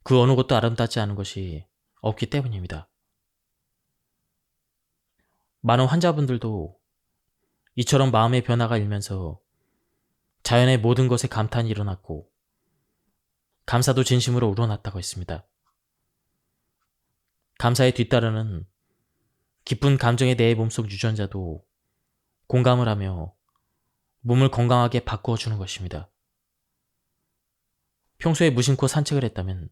그 어느 것도 아름답지 않은 것이 없기 때문입니다. 많은 환자분들도 이처럼 마음의 변화가 일면서 자연의 모든 것에 감탄이 일어났고 감사도 진심으로 우러났다고 했습니다. 감사에 뒤따르는 기쁜 감정의 내 몸속 유전자도 공감을 하며 몸을 건강하게 바꾸어 주는 것입니다. 평소에 무심코 산책을 했다면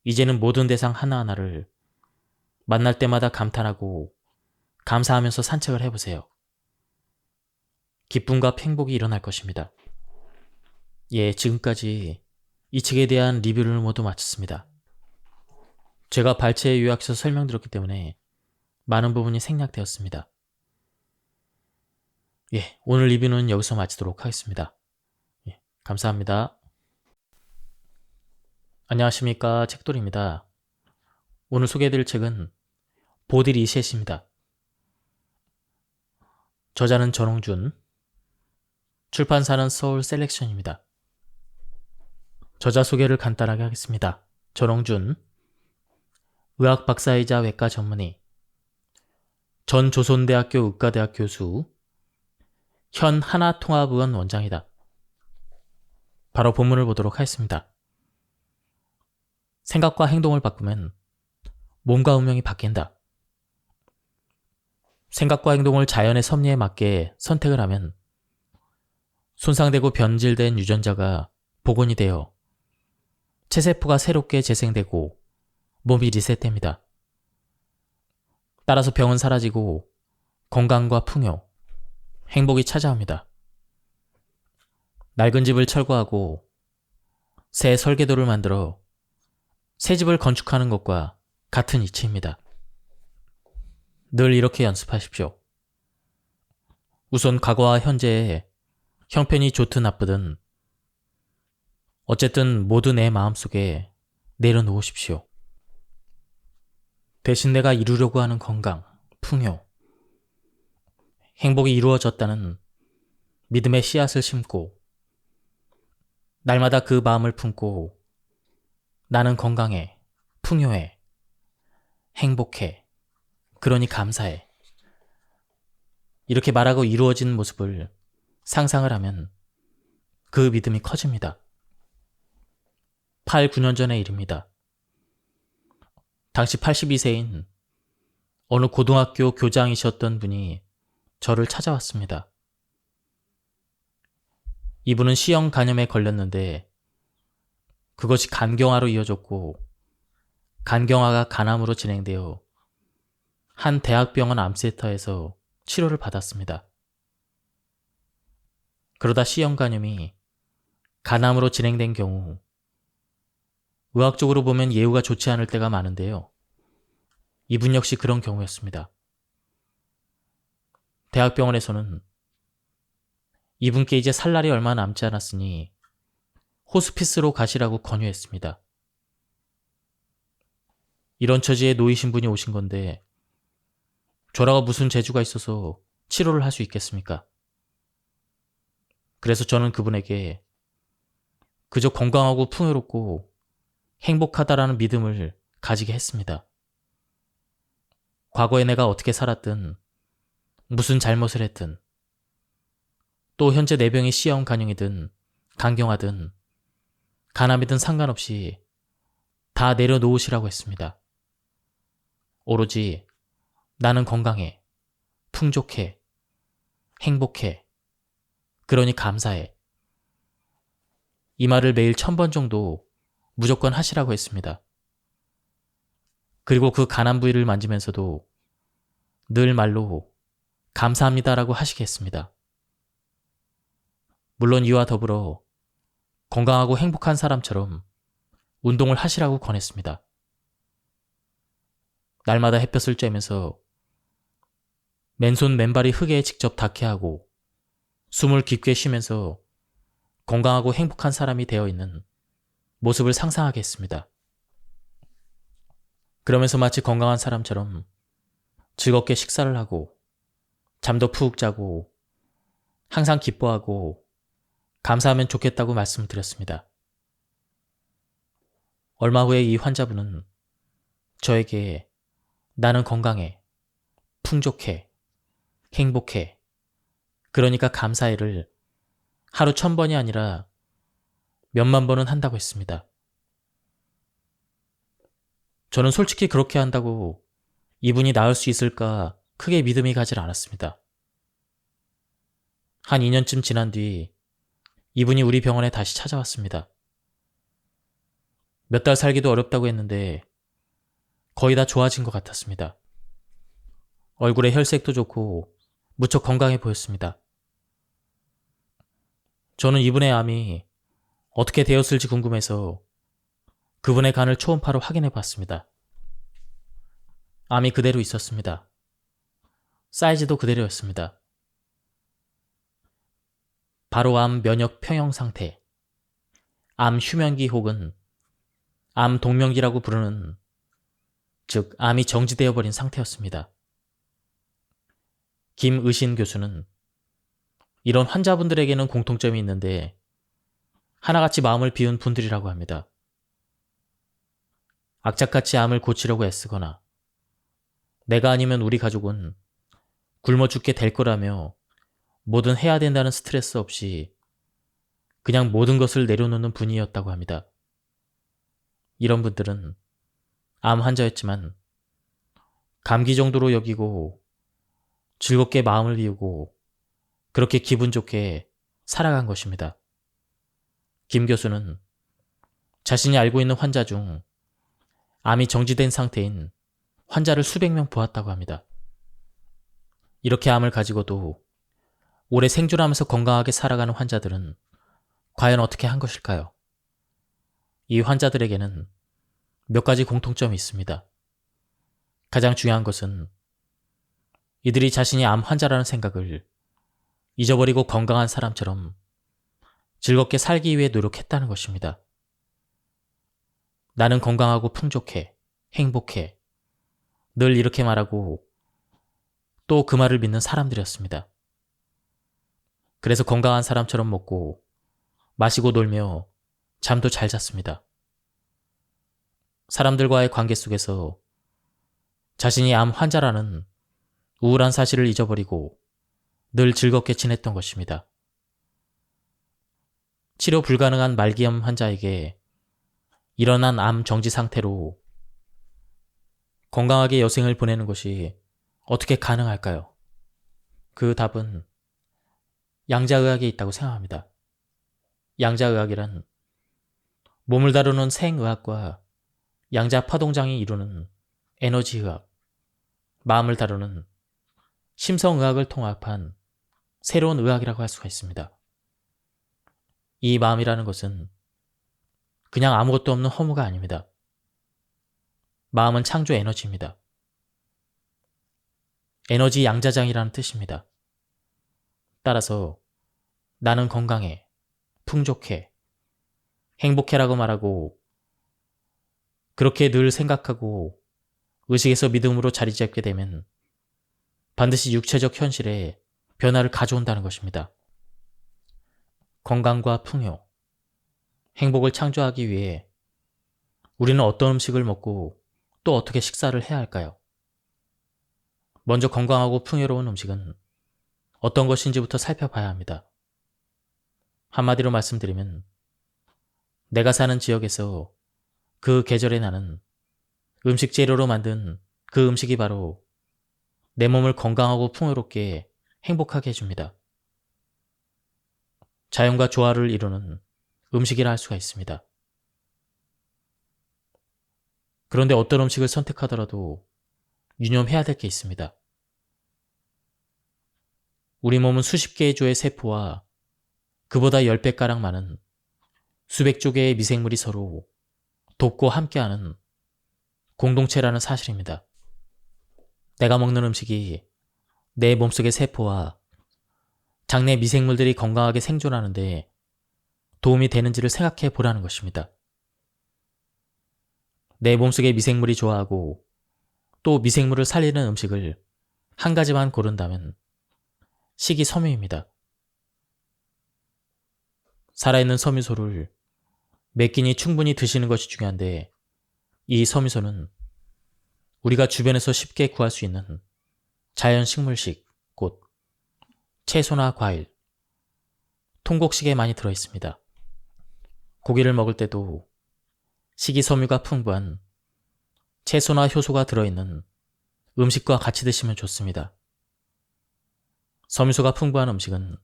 이제는 모든 대상 하나하나를 만날 때마다 감탄하고 감사하면서 산책을 해보세요. 기쁨과 행복이 일어날 것입니다. 예, 지금까지 이 책에 대한 리뷰를 모두 마쳤습니다. 제가 발췌 요약해서 설명드렸기 때문에 많은 부분이 생략되었습니다. 예, 오늘 리뷰는 여기서 마치도록 하겠습니다. 예, 감사합니다. 안녕하십니까, 책돌이입니다. 오늘 소개해드릴 책은 보디 리셋입니다. 저자는 전홍준, 출판사는 서울 셀렉션입니다. 저자 소개를 간단하게 하겠습니다. 전홍준, 의학 박사이자 외과 전문의, 전 조선대학교 의과대학 교수, 현 하나통합의원 원장이다. 바로 본문을 보도록 하겠습니다. 생각과 행동을 바꾸면 몸과 운명이 바뀐다. 생각과 행동을 자연의 섭리에 맞게 선택을 하면 손상되고 변질된 유전자가 복원이 되어 체세포가 새롭게 재생되고 몸이 리셋됩니다. 따라서 병은 사라지고 건강과 풍요, 행복이 찾아옵니다. 낡은 집을 철거하고 새 설계도를 만들어 새 집을 건축하는 것과 같은 이치입니다. 늘 이렇게 연습하십시오. 우선 과거와 현재의 형편이 좋든 나쁘든 어쨌든 모두 내 마음속에 내려놓으십시오. 대신 내가 이루려고 하는 건강, 풍요, 행복이 이루어졌다는 믿음의 씨앗을 심고 날마다 그 마음을 품고 나는 건강해, 풍요해, 행복해, 그러니 감사해. 이렇게 말하고 이루어진 모습을 상상을 하면 그 믿음이 커집니다. 8, 9년 전의 일입니다. 당시 82세인 어느 고등학교 교장이셨던 분이 저를 찾아왔습니다. 이분은 C형 간염에 걸렸는데 그것이 간경화로 이어졌고 간경화가 간암으로 진행되어 한 대학병원 암센터에서 치료를 받았습니다. 그러다 C형 간염이 간암으로 진행된 경우 의학적으로 보면 예후가 좋지 않을 때가 많은데요. 이분 역시 그런 경우였습니다. 대학병원에서는 이분께 이제 살 날이 얼마 남지 않았으니 호스피스로 가시라고 권유했습니다. 이런 처지에 놓이신 분이 오신 건데 저라고 무슨 재주가 있어서 치료를 할 수 있겠습니까? 그래서 저는 그분에게 그저 건강하고 풍요롭고 행복하다라는 믿음을 가지게 했습니다. 과거에 내가 어떻게 살았든 무슨 잘못을 했든 또 현재 내 병이 C형 간염이든 간경화든 간암이든 상관없이 다 내려놓으시라고 했습니다. 오로지 나는 건강해, 풍족해, 행복해, 그러니 감사해. 이 말을 매일 1000번 정도 무조건 하시라고 했습니다. 그리고 그 간한 부위를 만지면서도 늘 말로 감사합니다라고 하시게 했습니다. 물론 이와 더불어 건강하고 행복한 사람처럼 운동을 하시라고 권했습니다. 날마다 햇볕을 쬐면서 맨손 맨발이 흙에 직접 닿게 하고 숨을 깊게 쉬면서 건강하고 행복한 사람이 되어 있는 모습을 상상하게 했습니다. 그러면서 마치 건강한 사람처럼 즐겁게 식사를 하고 잠도 푹 자고 항상 기뻐하고 감사하면 좋겠다고 말씀드렸습니다. 얼마 후에 이 환자분은 저에게 나는 건강해, 풍족해, 행복해, 그러니까 감사해를 하루 1000번이 아니라 몇만 번은 한다고 했습니다. 저는 솔직히 그렇게 한다고 이분이 나을 수 있을까 크게 믿음이 가질 않았습니다. 한 2년쯤 지난 뒤 이분이 우리 병원에 다시 찾아왔습니다. 몇 달 살기도 어렵다고 했는데 거의 다 좋아진 것 같았습니다. 얼굴에 혈색도 좋고 무척 건강해 보였습니다. 저는 이분의 암이 어떻게 되었을지 궁금해서 그분의 간을 초음파로 확인해 봤습니다. 암이 그대로 있었습니다. 사이즈도 그대로였습니다. 바로 암 면역 평형 상태, 암 휴면기 혹은 암 동면기라고 부르는, 즉 암이 정지되어 버린 상태였습니다. 김의신 교수는 이런 환자분들에게는 공통점이 있는데 하나같이 마음을 비운 분들이라고 합니다. 악착같이 암을 고치려고 애쓰거나 내가 아니면 우리 가족은 굶어 죽게 될 거라며 뭐든 해야 된다는 스트레스 없이 그냥 모든 것을 내려놓는 분이었다고 합니다. 이런 분들은 암 환자였지만 감기 정도로 여기고 즐겁게 마음을 비우고 그렇게 기분 좋게 살아간 것입니다. 김 교수는 자신이 알고 있는 환자 중 암이 정지된 상태인 환자를 수백 명 보았다고 합니다. 이렇게 암을 가지고도 오래 생존하면서 건강하게 살아가는 환자들은 과연 어떻게 한 것일까요? 이 환자들에게는 몇 가지 공통점이 있습니다. 가장 중요한 것은 이들이 자신이 암 환자라는 생각을 잊어버리고 건강한 사람처럼 즐겁게 살기 위해 노력했다는 것입니다. 나는 건강하고 풍족해, 행복해, 늘 이렇게 말하고 또 그 말을 믿는 사람들이었습니다. 그래서 건강한 사람처럼 먹고 마시고 놀며 잠도 잘 잤습니다. 사람들과의 관계 속에서 자신이 암 환자라는 우울한 사실을 잊어버리고 늘 즐겁게 지냈던 것입니다. 치료 불가능한 말기암 환자에게 일어난 암 정지 상태로 건강하게 여생을 보내는 것이 어떻게 가능할까요? 그 답은 양자의학에 있다고 생각합니다. 양자의학이란 몸을 다루는 생의학과 양자파동장이 이루는 에너지의학, 마음을 다루는 심성의학을 통합한 새로운 의학이라고 할 수가 있습니다. 이 마음이라는 것은 그냥 아무것도 없는 허무가 아닙니다. 마음은 창조 에너지입니다. 에너지 양자장이라는 뜻입니다. 따라서 나는 건강해, 풍족해, 행복해라고 말하고 그렇게 늘 생각하고 의식에서 믿음으로 자리 잡게 되면 반드시 육체적 현실에 변화를 가져온다는 것입니다. 건강과 풍요, 행복을 창조하기 위해 우리는 어떤 음식을 먹고 또 어떻게 식사를 해야 할까요? 먼저 건강하고 풍요로운 음식은 어떤 것인지부터 살펴봐야 합니다. 한마디로 말씀드리면 내가 사는 지역에서 그 계절에 나는 음식 재료로 만든 그 음식이 바로 내 몸을 건강하고 풍요롭게 행복하게 해줍니다. 자연과 조화를 이루는 음식이라 할 수가 있습니다. 그런데 어떤 음식을 선택하더라도 유념해야 될 게 있습니다. 우리 몸은 수십 개의 조의 세포와 그보다 10배가량 많은 수백 조 개의 미생물이 서로 돕고 함께하는 공동체라는 사실입니다. 내가 먹는 음식이 내 몸속의 세포와 장내 미생물들이 건강하게 생존하는데 도움이 되는지를 생각해 보라는 것입니다. 내 몸속의 미생물이 좋아하고 또 미생물을 살리는 음식을 한 가지만 고른다면 식이섬유입니다. 살아있는 섬유소를 몇 끼니 충분히 드시는 것이 중요한데 이 섬유소는 우리가 주변에서 쉽게 구할 수 있는 자연 식물식, 곧 채소나 과일, 통곡식에 많이 들어있습니다. 고기를 먹을 때도 식이섬유가 풍부한 채소나 효소가 들어있는 음식과 같이 드시면 좋습니다. 섬유소가 풍부한 음식은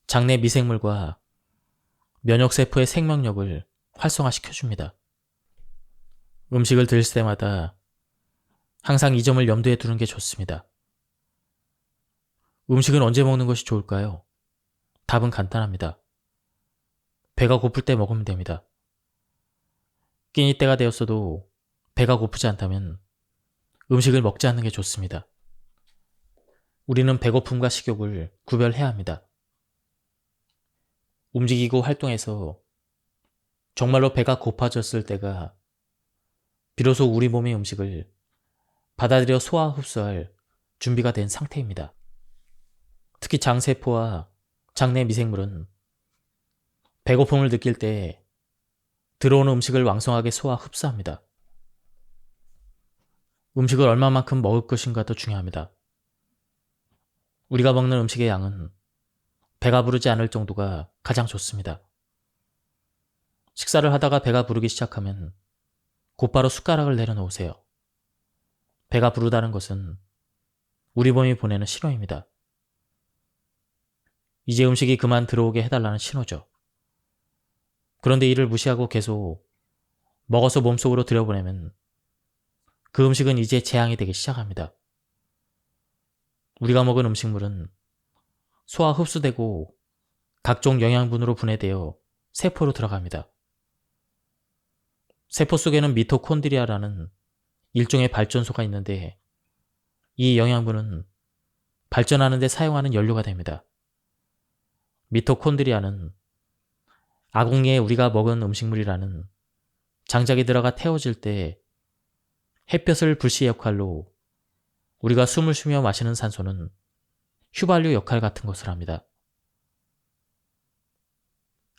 장내 미생물과 면역세포의 생명력을 활성화시켜줍니다. 음식을 드실 때마다 항상 이 점을 염두에 두는 게 좋습니다. 음식은 언제 먹는 것이 좋을까요? 답은 간단합니다. 배가 고플 때 먹으면 됩니다. 끼니 때가 되었어도 배가 고프지 않다면 음식을 먹지 않는 게 좋습니다. 우리는 배고픔과 식욕을 구별해야 합니다. 움직이고 활동해서 정말로 배가 고파졌을 때가 비로소 우리 몸의 음식을 받아들여 소화 흡수할 준비가 된 상태입니다. 특히 장세포와 장내 미생물은 배고픔을 느낄 때 들어오는 음식을 왕성하게 소화 흡수합니다. 음식을 얼마만큼 먹을 것인가도 중요합니다. 우리가 먹는 음식의 양은 배가 부르지 않을 정도가 가장 좋습니다. 식사를 하다가 배가 부르기 시작하면 곧바로 숟가락을 내려놓으세요. 배가 부르다는 것은 우리 몸이 보내는 신호입니다. 이제 음식이 그만 들어오게 해달라는 신호죠. 그런데 이를 무시하고 계속 먹어서 몸속으로 들여보내면 그 음식은 이제 재앙이 되기 시작합니다. 우리가 먹은 음식물은 소화 흡수되고 각종 영양분으로 분해되어 세포로 들어갑니다. 세포 속에는 미토콘드리아라는 일종의 발전소가 있는데 이 영양분은 발전하는 데 사용하는 연료가 됩니다. 미토콘드리아는 아궁이에 우리가 먹은 음식물이라는 장작이 들어가 태워질 때 햇볕을 불씨 역할로 우리가 숨을 쉬며 마시는 산소는 휘발유 역할 같은 것을 합니다.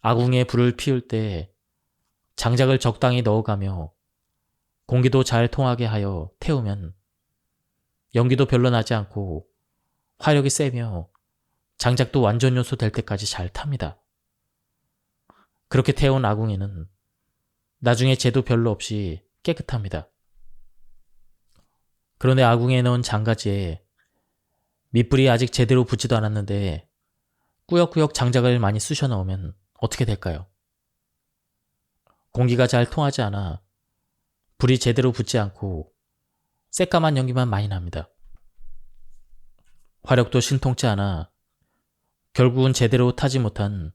아궁이에 불을 피울 때 장작을 적당히 넣어가며 공기도 잘 통하게 하여 태우면 연기도 별로 나지 않고 화력이 세며 장작도 완전 요소 될 때까지 잘 탑니다. 그렇게 태운 아궁이는 나중에 재도 별로 없이 깨끗합니다. 그런데 아궁이에 넣은 장가지에 밑불이 아직 제대로 붙지도 않았는데 꾸역꾸역 장작을 많이 쑤셔 넣으면 어떻게 될까요? 공기가 잘 통하지 않아 불이 제대로 붙지 않고 새까만 연기만 많이 납니다. 화력도 신통치 않아 결국은 제대로 타지 못한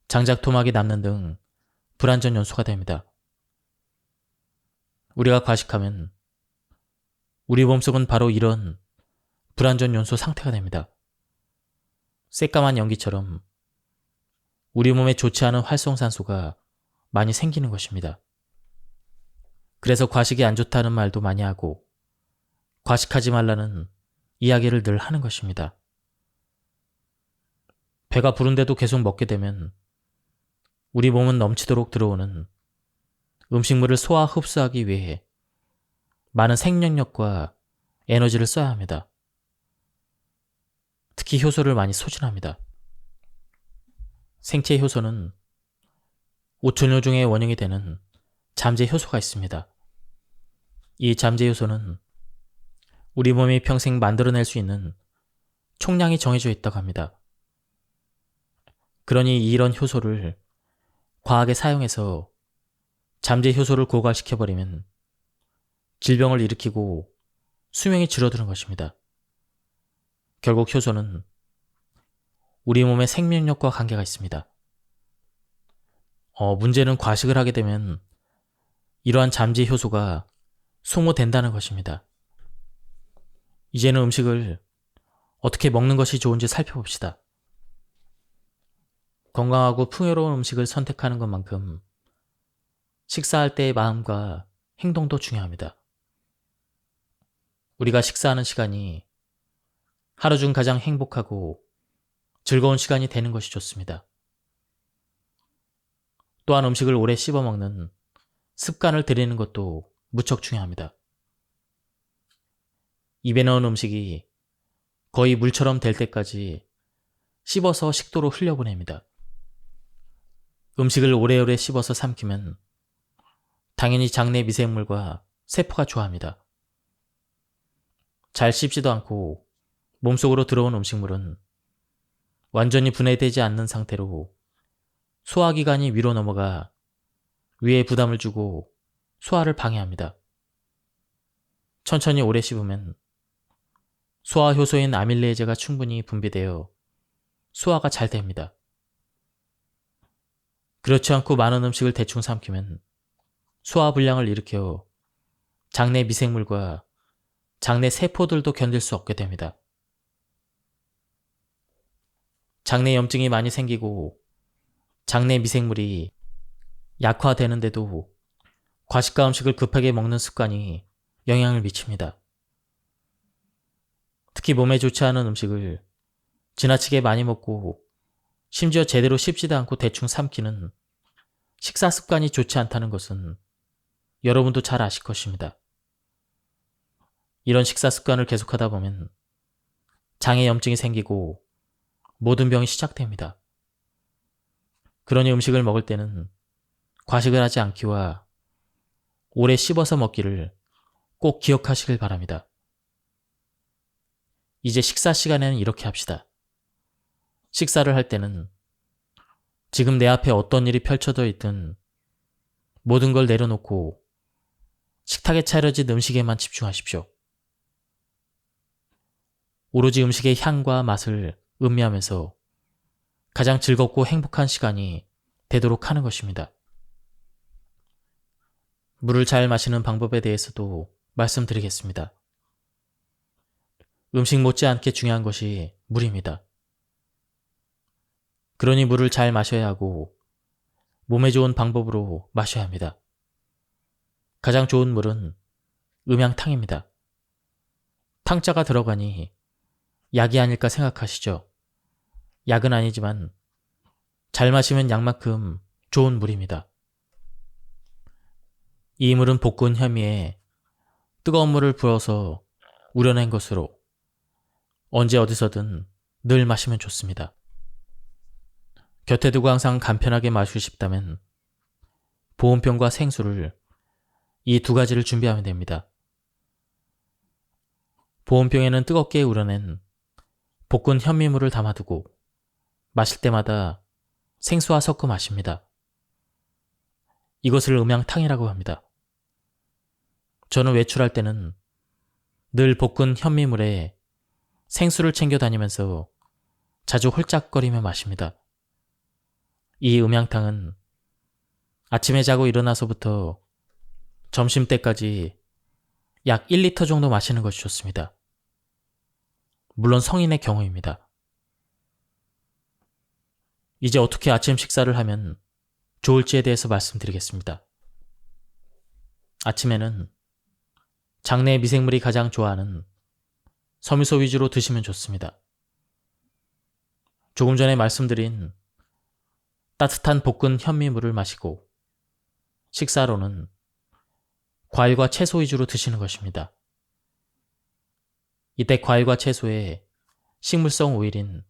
장작 토막이 남는 등 불완전 연소가 됩니다. 우리가 과식하면 우리 몸속은 바로 이런 불완전 연소 상태가 됩니다. 새까만 연기처럼 우리 몸에 좋지 않은 활성산소가 많이 생기는 것입니다. 그래서 과식이 안 좋다는 말도 많이 하고 과식하지 말라는 이야기를 늘 하는 것입니다. 배가 부른데도 계속 먹게 되면 우리 몸은 넘치도록 들어오는 음식물을 소화 흡수하기 위해 많은 생명력과 에너지를 써야 합니다. 특히 효소를 많이 소진합니다. 생체 효소는 5천여 종의 원형이 되는 잠재 효소가 있습니다. 이 잠재 효소는 우리 몸이 평생 만들어낼 수 있는 총량이 정해져 있다고 합니다. 그러니 이런 효소를 과하게 사용해서 잠재 효소를 고갈시켜버리면 질병을 일으키고 수명이 줄어드는 것입니다. 결국 효소는 우리 몸의 생명력과 관계가 있습니다. 문제는 과식을 하게 되면 이러한 잠재 효소가 소모된다는 것입니다. 이제는 음식을 어떻게 먹는 것이 좋은지 살펴봅시다. 건강하고 풍요로운 음식을 선택하는 것만큼 식사할 때의 마음과 행동도 중요합니다. 우리가 식사하는 시간이 하루 중 가장 행복하고 즐거운 시간이 되는 것이 좋습니다. 또한 음식을 오래 씹어 먹는 습관을 들이는 것도 무척 중요합니다. 입에 넣은 음식이 거의 물처럼 될 때까지 씹어서 식도로 흘려보냅니다. 음식을 오래오래 씹어서 삼키면 당연히 장내 미생물과 세포가 좋아합니다. 잘 씹지도 않고 몸속으로 들어온 음식물은 완전히 분해되지 않는 상태로 소화기관이 위로 넘어가 위에 부담을 주고 소화를 방해합니다. 천천히 오래 씹으면 소화 효소인 아밀레이제가 충분히 분비되어 소화가 잘 됩니다. 그렇지 않고 많은 음식을 대충 삼키면 소화 불량을 일으켜 장내 미생물과 장내 세포들도 견딜 수 없게 됩니다. 장내 염증이 많이 생기고 장내 미생물이 약화되는데도 과식과 음식을 급하게 먹는 습관이 영향을 미칩니다. 특히 몸에 좋지 않은 음식을 지나치게 많이 먹고 심지어 제대로 씹지도 않고 대충 삼키는 식사 습관이 좋지 않다는 것은 여러분도 잘 아실 것입니다. 이런 식사 습관을 계속하다 보면 장에 염증이 생기고 모든 병이 시작됩니다. 그러니 음식을 먹을 때는 과식을 하지 않기와 오래 씹어서 먹기를 꼭 기억하시길 바랍니다. 이제 식사 시간에는 이렇게 합시다. 식사를 할 때는 지금 내 앞에 어떤 일이 펼쳐져 있든 모든 걸 내려놓고 식탁에 차려진 음식에만 집중하십시오. 오로지 음식의 향과 맛을 음미하면서 가장 즐겁고 행복한 시간이 되도록 하는 것입니다. 물을 잘 마시는 방법에 대해서도 말씀드리겠습니다. 음식 못지않게 중요한 것이 물입니다. 그러니 물을 잘 마셔야 하고 몸에 좋은 방법으로 마셔야 합니다. 가장 좋은 물은 음양탕입니다. 탕자가 들어가니 약이 아닐까 생각하시죠? 약은 아니지만 잘 마시면 약만큼 좋은 물입니다. 이 물은 볶은 현미에 뜨거운 물을 부어서 우려낸 것으로 언제 어디서든 늘 마시면 좋습니다. 곁에 두고 항상 간편하게 마시고 싶다면 보온병과 생수를 이 두 가지를 준비하면 됩니다. 보온병에는 뜨겁게 우려낸 볶은 현미물을 담아두고 마실 때마다 생수와 섞어 마십니다. 이것을 음양탕이라고 합니다. 저는 외출할 때는 늘 볶은 현미물에 생수를 챙겨 다니면서 자주 홀짝거리며 마십니다. 이 음양탕은 아침에 자고 일어나서부터 점심때까지 약 1리터 정도 마시는 것이 좋습니다. 물론 성인의 경우입니다. 이제 어떻게 아침 식사를 하면 좋을지에 대해서 말씀드리겠습니다. 아침에는 장내 미생물이 가장 좋아하는 섬유소 위주로 드시면 좋습니다. 조금 전에 말씀드린 따뜻한 볶은 현미물을 마시고 식사로는 과일과 채소 위주로 드시는 것입니다. 이때 과일과 채소에 식물성 오일인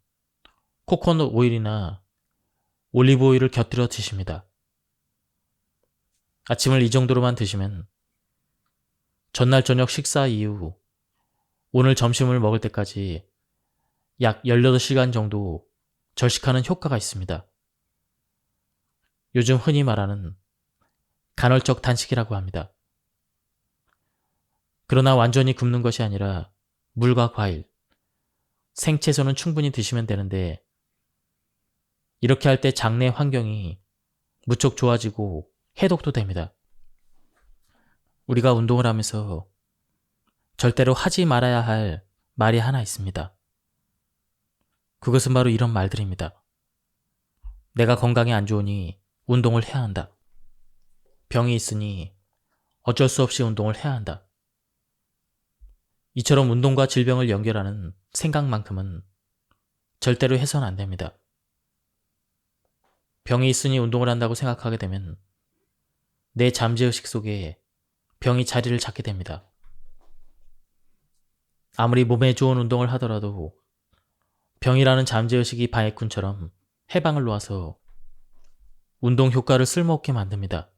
코코넛 오일이나 올리브 오일을 곁들여 드십니다. 아침을 이 정도로만 드시면 전날 저녁 식사 이후 오늘 점심을 먹을 때까지 약 18시간 정도 절식하는 효과가 있습니다. 요즘 흔히 말하는 간헐적 단식이라고 합니다. 그러나 완전히 굶는 것이 아니라 물과 과일, 생채소는 충분히 드시면 되는데 이렇게 할 때 장내 환경이 무척 좋아지고 해독도 됩니다. 우리가 운동을 하면서 절대로 하지 말아야 할 말이 하나 있습니다. 그것은 바로 이런 말들입니다. 내가 건강에 안 좋으니 운동을 해야 한다. 병이 있으니 어쩔 수 없이 운동을 해야 한다. 이처럼 운동과 질병을 연결하는 생각만큼은 절대로 해서는 안 됩니다. 병이 있으니 운동을 한다고 생각하게 되면 내 잠재의식 속에 병이 자리를 잡게 됩니다. 아무리 몸에 좋은 운동을 하더라도 병이라는 잠재의식이 방해꾼처럼 해방을 놓아서 운동 효과를 쓸모없게 만듭니다.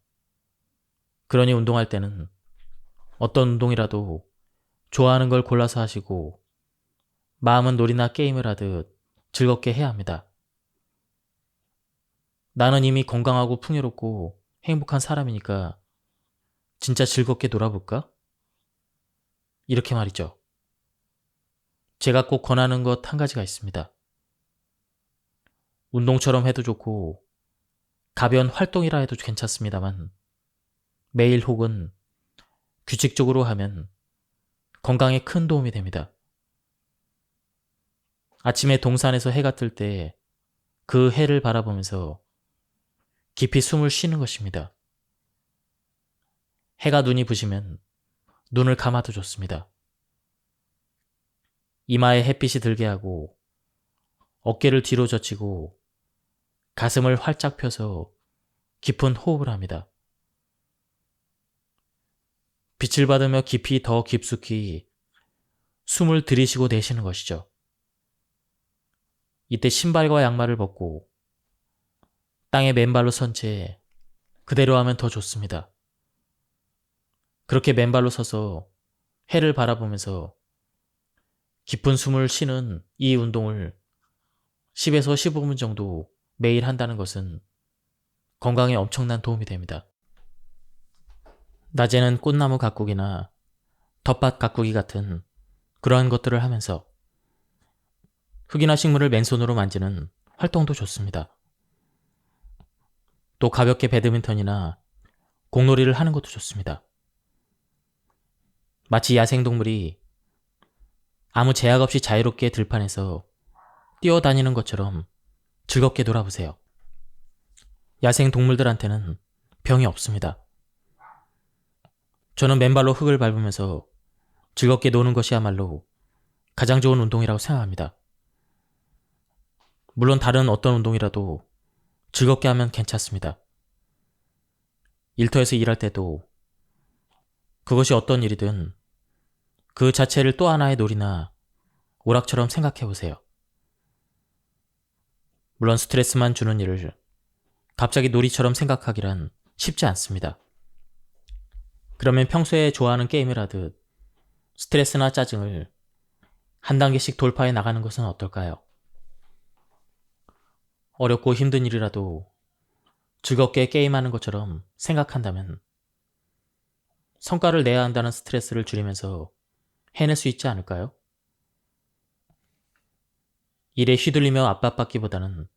그러니 운동할 때는 어떤 운동이라도 좋아하는 걸 골라서 하시고 마음은 놀이나 게임을 하듯 즐겁게 해야 합니다. 나는 이미 건강하고 풍요롭고 행복한 사람이니까 진짜 즐겁게 놀아볼까? 이렇게 말이죠. 제가 꼭 권하는 것 한 가지가 있습니다. 운동처럼 해도 좋고 가벼운 활동이라 해도 괜찮습니다만 매일 혹은 규칙적으로 하면 건강에 큰 도움이 됩니다. 아침에 동산에서 해가 뜰 때 그 해를 바라보면서 깊이 숨을 쉬는 것입니다. 해가 눈이 부시면 눈을 감아도 좋습니다. 이마에 햇빛이 들게 하고 어깨를 뒤로 젖히고 가슴을 활짝 펴서 깊은 호흡을 합니다. 빛을 받으며 더 깊숙이 숨을 들이쉬고 내쉬는 것이죠. 이때 신발과 양말을 벗고 땅에 맨발로 선 채 그대로 하면 더 좋습니다. 그렇게 맨발로 서서 해를 바라보면서 깊은 숨을 쉬는 이 운동을 10에서 15분 정도 매일 한다는 것은 건강에 엄청난 도움이 됩니다. 낮에는 꽃나무 가꾸기나 텃밭 가꾸기 같은 그러한 것들을 하면서 흙이나 식물을 맨손으로 만지는 활동도 좋습니다. 또 가볍게 배드민턴이나 공놀이를 하는 것도 좋습니다. 마치 야생동물이 아무 제약 없이 자유롭게 들판에서 뛰어다니는 것처럼 즐겁게 놀아보세요. 야생동물들한테는 병이 없습니다. 저는 맨발로 흙을 밟으면서 즐겁게 노는 것이야말로 가장 좋은 운동이라고 생각합니다. 물론 다른 어떤 운동이라도 즐겁게 하면 괜찮습니다. 일터에서 일할 때도 그것이 어떤 일이든 그 자체를 또 하나의 놀이나 오락처럼 생각해 보세요. 물론 스트레스만 주는 일을 갑자기 놀이처럼 생각하기란 쉽지 않습니다. 그러면 평소에 좋아하는 게임을 하듯 스트레스나 짜증을 한 단계씩 돌파해 나가는 것은 어떨까요? 어렵고 힘든 일이라도 즐겁게 게임하는 것처럼 생각한다면 성과를 내야 한다는 스트레스를 줄이면서 해낼 수 있지 않을까요? 일에 휘둘리며 압박받기보다는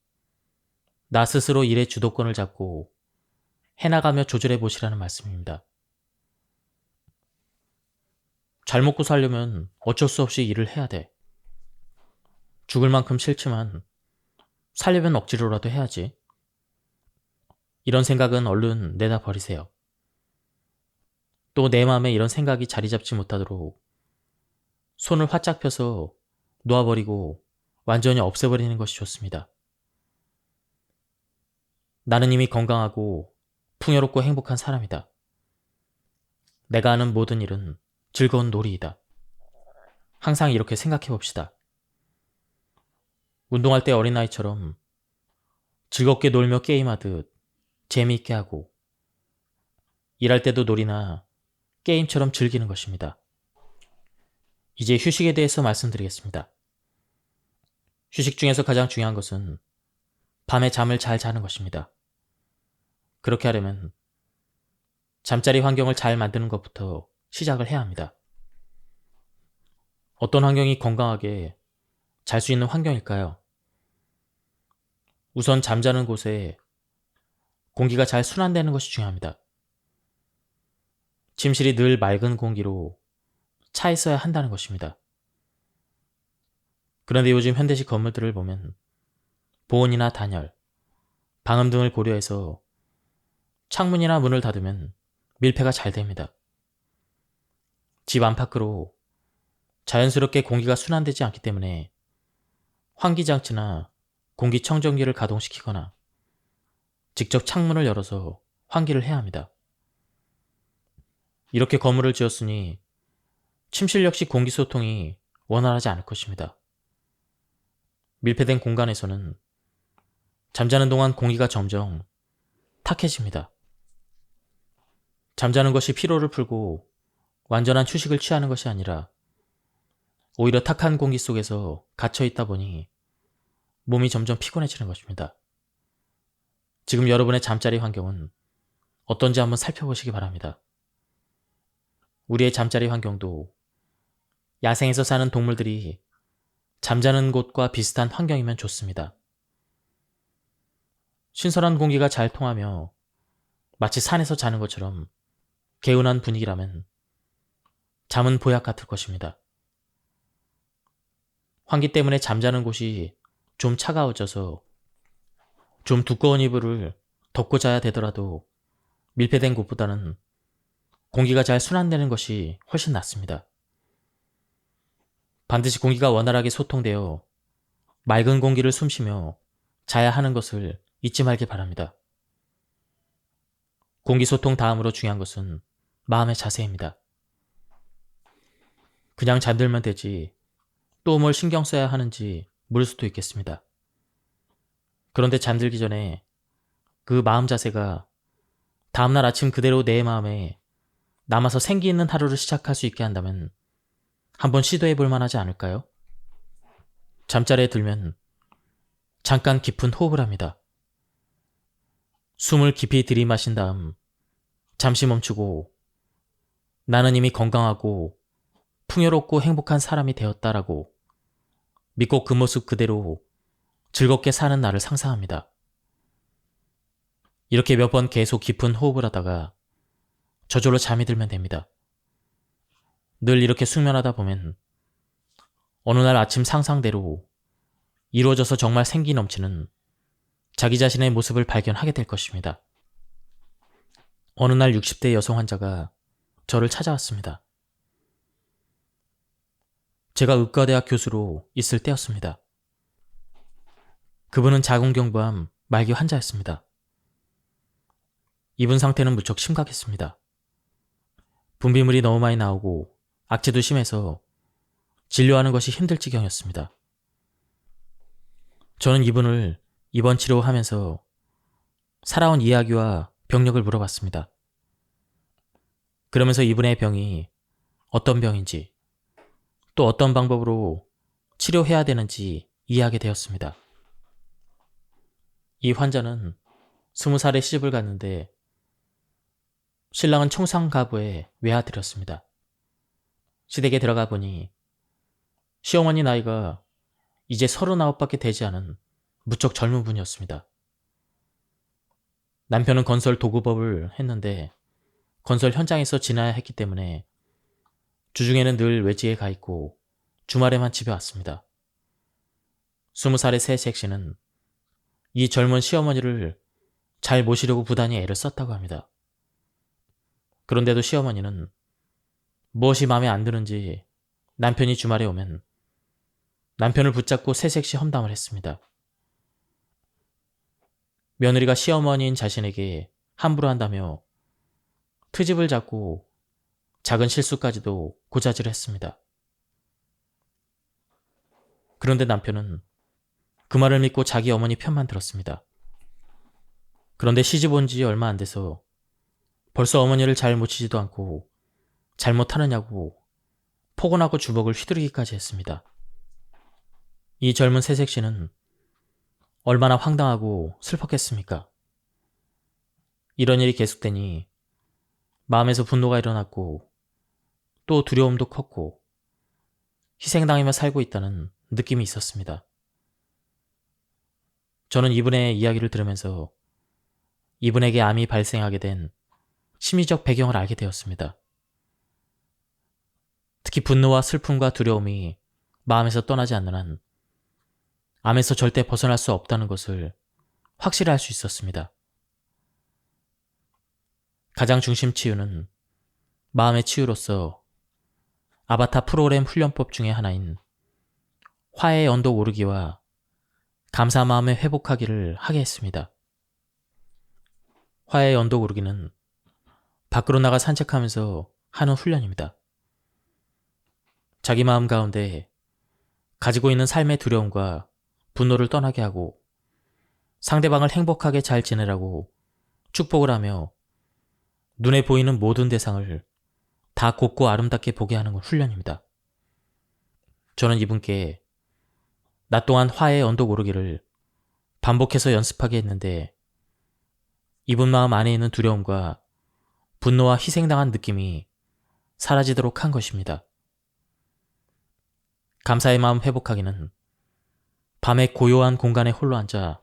나 스스로 일의 주도권을 잡고 해나가며 조절해 보시라는 말씀입니다. 잘 먹고 살려면 어쩔 수 없이 일을 해야 돼. 죽을 만큼 싫지만 살려면 억지로라도 해야지. 이런 생각은 얼른 내다 버리세요. 또 내 마음에 이런 생각이 자리 잡지 못하도록 손을 활짝 펴서 놓아버리고 완전히 없애버리는 것이 좋습니다. 나는 이미 건강하고 풍요롭고 행복한 사람이다. 내가 하는 모든 일은 즐거운 놀이이다. 항상 이렇게 생각해 봅시다. 운동할 때 어린아이처럼 즐겁게 놀며 게임하듯 재미있게 하고 일할 때도 놀이나 게임처럼 즐기는 것입니다. 이제 휴식에 대해서 말씀드리겠습니다. 휴식 중에서 가장 중요한 것은 밤에 잠을 잘 자는 것입니다. 그렇게 하려면 잠자리 환경을 잘 만드는 것부터 시작을 해야 합니다. 어떤 환경이 건강하게 잘 수 있는 환경일까요? 우선 잠자는 곳에 공기가 잘 순환되는 것이 중요합니다. 침실이 늘 맑은 공기로 차 있어야 한다는 것입니다. 그런데 요즘 현대식 건물들을 보면 보온이나 단열, 방음 등을 고려해서 창문이나 문을 닫으면 밀폐가 잘 됩니다. 집 안팎으로 자연스럽게 공기가 순환되지 않기 때문에 환기장치나 공기청정기를 가동시키거나 직접 창문을 열어서 환기를 해야 합니다. 이렇게 건물을 지었으니 침실 역시 공기소통이 원활하지 않을 것입니다. 밀폐된 공간에서는 잠자는 동안 공기가 점점 탁해집니다. 잠자는 것이 피로를 풀고 완전한 휴식을 취하는 것이 아니라 오히려 탁한 공기 속에서 갇혀 있다 보니 몸이 점점 피곤해지는 것입니다. 지금 여러분의 잠자리 환경은 어떤지 한번 살펴보시기 바랍니다. 우리의 잠자리 환경도 야생에서 사는 동물들이 잠자는 곳과 비슷한 환경이면 좋습니다. 신선한 공기가 잘 통하며 마치 산에서 자는 것처럼 개운한 분위기라면 잠은 보약 같을 것입니다. 환기 때문에 잠자는 곳이 좀 차가워져서 좀 두꺼운 이불을 덮고 자야 되더라도 밀폐된 곳보다는 공기가 잘 순환되는 것이 훨씬 낫습니다. 반드시 공기가 원활하게 소통되어 맑은 공기를 숨쉬며 자야 하는 것을 잊지 말길 바랍니다. 공기 소통 다음으로 중요한 것은 마음의 자세입니다. 그냥 잠들면 되지 또 뭘 신경 써야 하는지 물을 수도 있겠습니다. 그런데 잠들기 전에 그 마음 자세가 다음날 아침 그대로 내 마음에 남아서 생기 있는 하루를 시작할 수 있게 한다면 한번 시도해 볼 만하지 않을까요? 잠자리에 들면 잠깐 깊은 호흡을 합니다. 숨을 깊이 들이마신 다음 잠시 멈추고 나는 이미 건강하고 풍요롭고 행복한 사람이 되었다라고 믿고 그 모습 그대로 즐겁게 사는 나를 상상합니다. 이렇게 몇 번 계속 깊은 호흡을 하다가 저절로 잠이 들면 됩니다. 늘 이렇게 숙면하다 보면 어느 날 아침 상상대로 이루어져서 정말 생기 넘치는 자기 자신의 모습을 발견하게 될 것입니다. 어느 날 60대 여성 환자가 저를 찾아왔습니다. 제가 의과대학 교수로 있을 때였습니다. 그분은 자궁경부암 말기 환자였습니다. 이분 상태는 무척 심각했습니다. 분비물이 너무 많이 나오고 악취도 심해서 진료하는 것이 힘들 지경이었습니다. 저는 이분을 입원 치료하면서 살아온 이야기와 병력을 물어봤습니다. 그러면서 이분의 병이 어떤 병인지 또 어떤 방법으로 치료해야 되는지 이해하게 되었습니다. 이 환자는 20살에 시집을 갔는데 신랑은 총상가부의 외아들이었습니다. 시댁에 들어가 보니 시어머니 나이가 이제 39밖에 되지 않은 무척 젊은 분이었습니다. 남편은 건설 도급업을 했는데 건설 현장에서 지나야 했기 때문에 주중에는 늘 외지에 가 있고 주말에만 집에 왔습니다. 20살의 새 섹시는 이 젊은 시어머니를 잘 모시려고 부단히 애를 썼다고 합니다. 그런데도 시어머니는 무엇이 마음에 안 드는지 남편이 주말에 오면 남편을 붙잡고 새색시 험담을 했습니다. 며느리가 시어머니인 자신에게 함부로 한다며 트집을 잡고 작은 실수까지도 고자질을 했습니다. 그런데 남편은 그 말을 믿고 자기 어머니 편만 들었습니다. 그런데 시집 온 지 얼마 안 돼서 벌써 어머니를 잘 모시지도 않고 잘못하느냐고 폭언하고 주먹을 휘두르기까지 했습니다. 이 젊은 새색시는 얼마나 황당하고 슬펐겠습니까? 이런 일이 계속되니 마음에서 분노가 일어났고 또 두려움도 컸고 희생당하며 살고 있다는 느낌이 있었습니다. 저는 이분의 이야기를 들으면서 이분에게 암이 발생하게 된 심리적 배경을 알게 되었습니다. 특히 분노와 슬픔과 두려움이 마음에서 떠나지 않는 한 암에서 절대 벗어날 수 없다는 것을 확실히 알 수 있었습니다. 가장 중심 치유는 마음의 치유로서 아바타 프로그램 훈련법 중에 하나인 화해의 언덕 오르기와 감사 마음의 회복하기를 하게 했습니다. 화해의 언덕 오르기는 밖으로 나가 산책하면서 하는 훈련입니다. 자기 마음 가운데 가지고 있는 삶의 두려움과 분노를 떠나게 하고 상대방을 행복하게 잘 지내라고 축복을 하며 눈에 보이는 모든 대상을 다 곱고 아름답게 보게 하는 훈련입니다. 저는 이분께 낮 동안 화해의 언덕 오르기를 반복해서 연습하게 했는데 이분 마음 안에 있는 두려움과 분노와 희생당한 느낌이 사라지도록 한 것입니다. 감사의 마음 회복하기는 밤에 고요한 공간에 홀로 앉아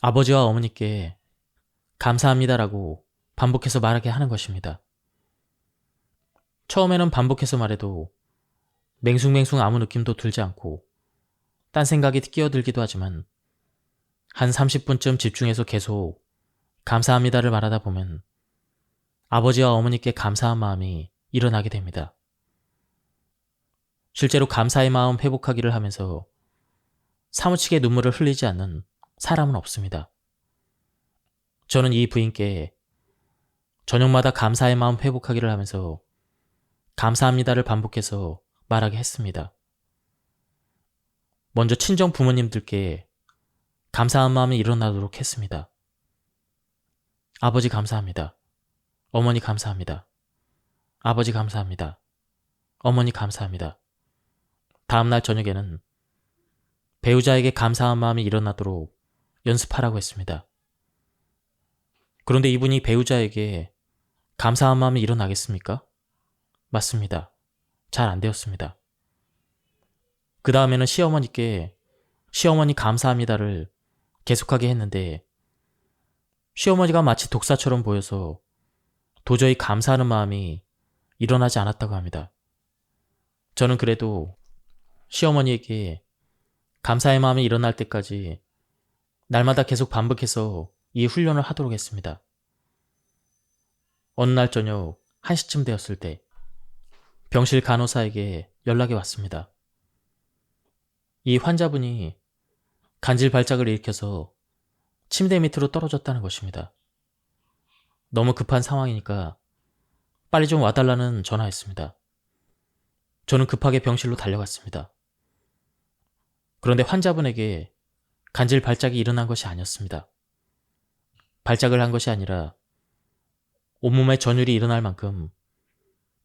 아버지와 어머니께 감사합니다라고 반복해서 말하게 하는 것입니다. 처음에는 반복해서 말해도 맹숭맹숭 아무 느낌도 들지 않고 딴 생각이 끼어들기도 하지만 한 30분쯤 집중해서 계속 감사합니다를 말하다 보면 아버지와 어머니께 감사한 마음이 일어나게 됩니다. 실제로 감사의 마음 회복하기를 하면서 사무치게 눈물을 흘리지 않는 사람은 없습니다. 저는 이 부인께 저녁마다 감사의 마음 회복하기를 하면서 감사합니다를 반복해서 말하게 했습니다. 먼저 친정 부모님들께 감사한 마음이 일어나도록 했습니다. 아버지 감사합니다. 어머니 감사합니다. 아버지 감사합니다. 어머니 감사합니다. 다음날 저녁에는 배우자에게 감사한 마음이 일어나도록 연습하라고 했습니다. 그런데 이분이 배우자에게 감사한 마음이 일어나겠습니까? 맞습니다. 잘 안 되었습니다. 그 다음에는 시어머니께 시어머니 감사합니다를 계속하게 했는데 시어머니가 마치 독사처럼 보여서 도저히 감사하는 마음이 일어나지 않았다고 합니다. 저는 그래도 시어머니에게 감사의 마음이 일어날 때까지 날마다 계속 반복해서 이 훈련을 하도록 했습니다. 어느 날 저녁 1시쯤 되었을 때 병실 간호사에게 연락이 왔습니다. 이 환자분이 간질 발작을 일으켜서 침대 밑으로 떨어졌다는 것입니다. 너무 급한 상황이니까 빨리 좀 와달라는 전화했습니다. 저는 급하게 병실로 달려갔습니다. 그런데 환자분에게 간질 발작이 일어난 것이 아니었습니다. 발작을 한 것이 아니라 온몸에 전율이 일어날 만큼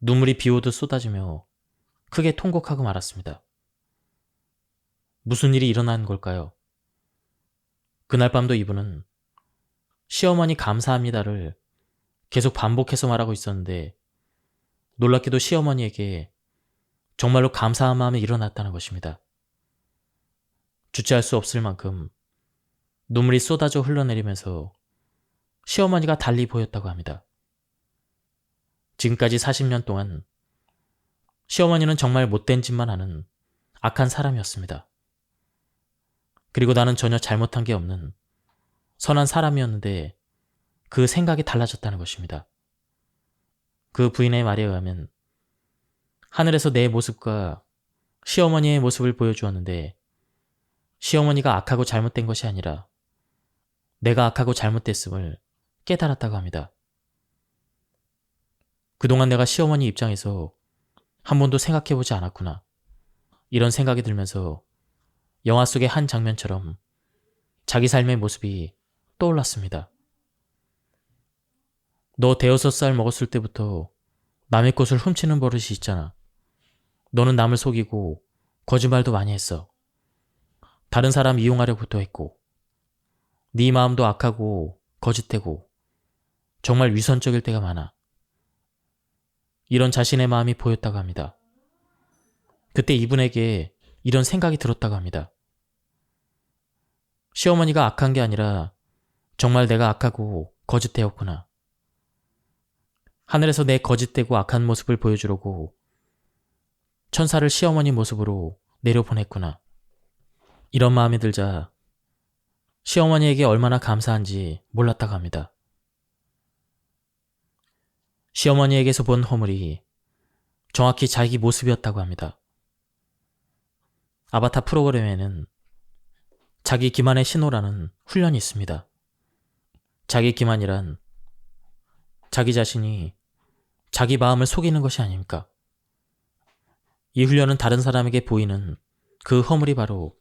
눈물이 비오듯 쏟아지며 크게 통곡하고 말았습니다. 무슨 일이 일어난 걸까요? 그날 밤도 이분은 시어머니 감사합니다를 계속 반복해서 말하고 있었는데 놀랍게도 시어머니에게 정말로 감사한 마음이 일어났다는 것입니다. 주체할 수 없을 만큼 눈물이 쏟아져 흘러내리면서 시어머니가 달리 보였다고 합니다. 지금까지 40년 동안 시어머니는 정말 못된 짓만 하는 악한 사람이었습니다. 그리고 나는 전혀 잘못한 게 없는 선한 사람이었는데 그 생각이 달라졌다는 것입니다. 그 부인의 말에 의하면 하늘에서 내 모습과 시어머니의 모습을 보여주었는데 시어머니가 악하고 잘못된 것이 아니라 내가 악하고 잘못됐음을 깨달았다고 합니다. 그동안 내가 시어머니 입장에서 한 번도 생각해보지 않았구나. 이런 생각이 들면서 영화 속의 한 장면처럼 자기 삶의 모습이 떠올랐습니다. 너 대여섯 살 먹었을 때부터 남의 것을 훔치는 버릇이 있잖아. 너는 남을 속이고 거짓말도 많이 했어. 다른 사람 이용하려고도 했고 네 마음도 악하고 거짓되고 정말 위선적일 때가 많아. 이런 자신의 마음이 보였다고 합니다. 그때 이분에게 이런 생각이 들었다고 합니다. 시어머니가 악한 게 아니라 정말 내가 악하고 거짓되었구나. 하늘에서 내 거짓되고 악한 모습을 보여주려고 천사를 시어머니 모습으로 내려보냈구나. 이런 마음이 들자 시어머니에게 얼마나 감사한지 몰랐다고 합니다. 시어머니에게서 본 허물이 정확히 자기 모습이었다고 합니다. 아바타 프로그램에는 자기 기만의 신호라는 훈련이 있습니다. 자기 기만이란 자기 자신이 자기 마음을 속이는 것이 아닙니까? 이 훈련은 다른 사람에게 보이는 그 허물이 바로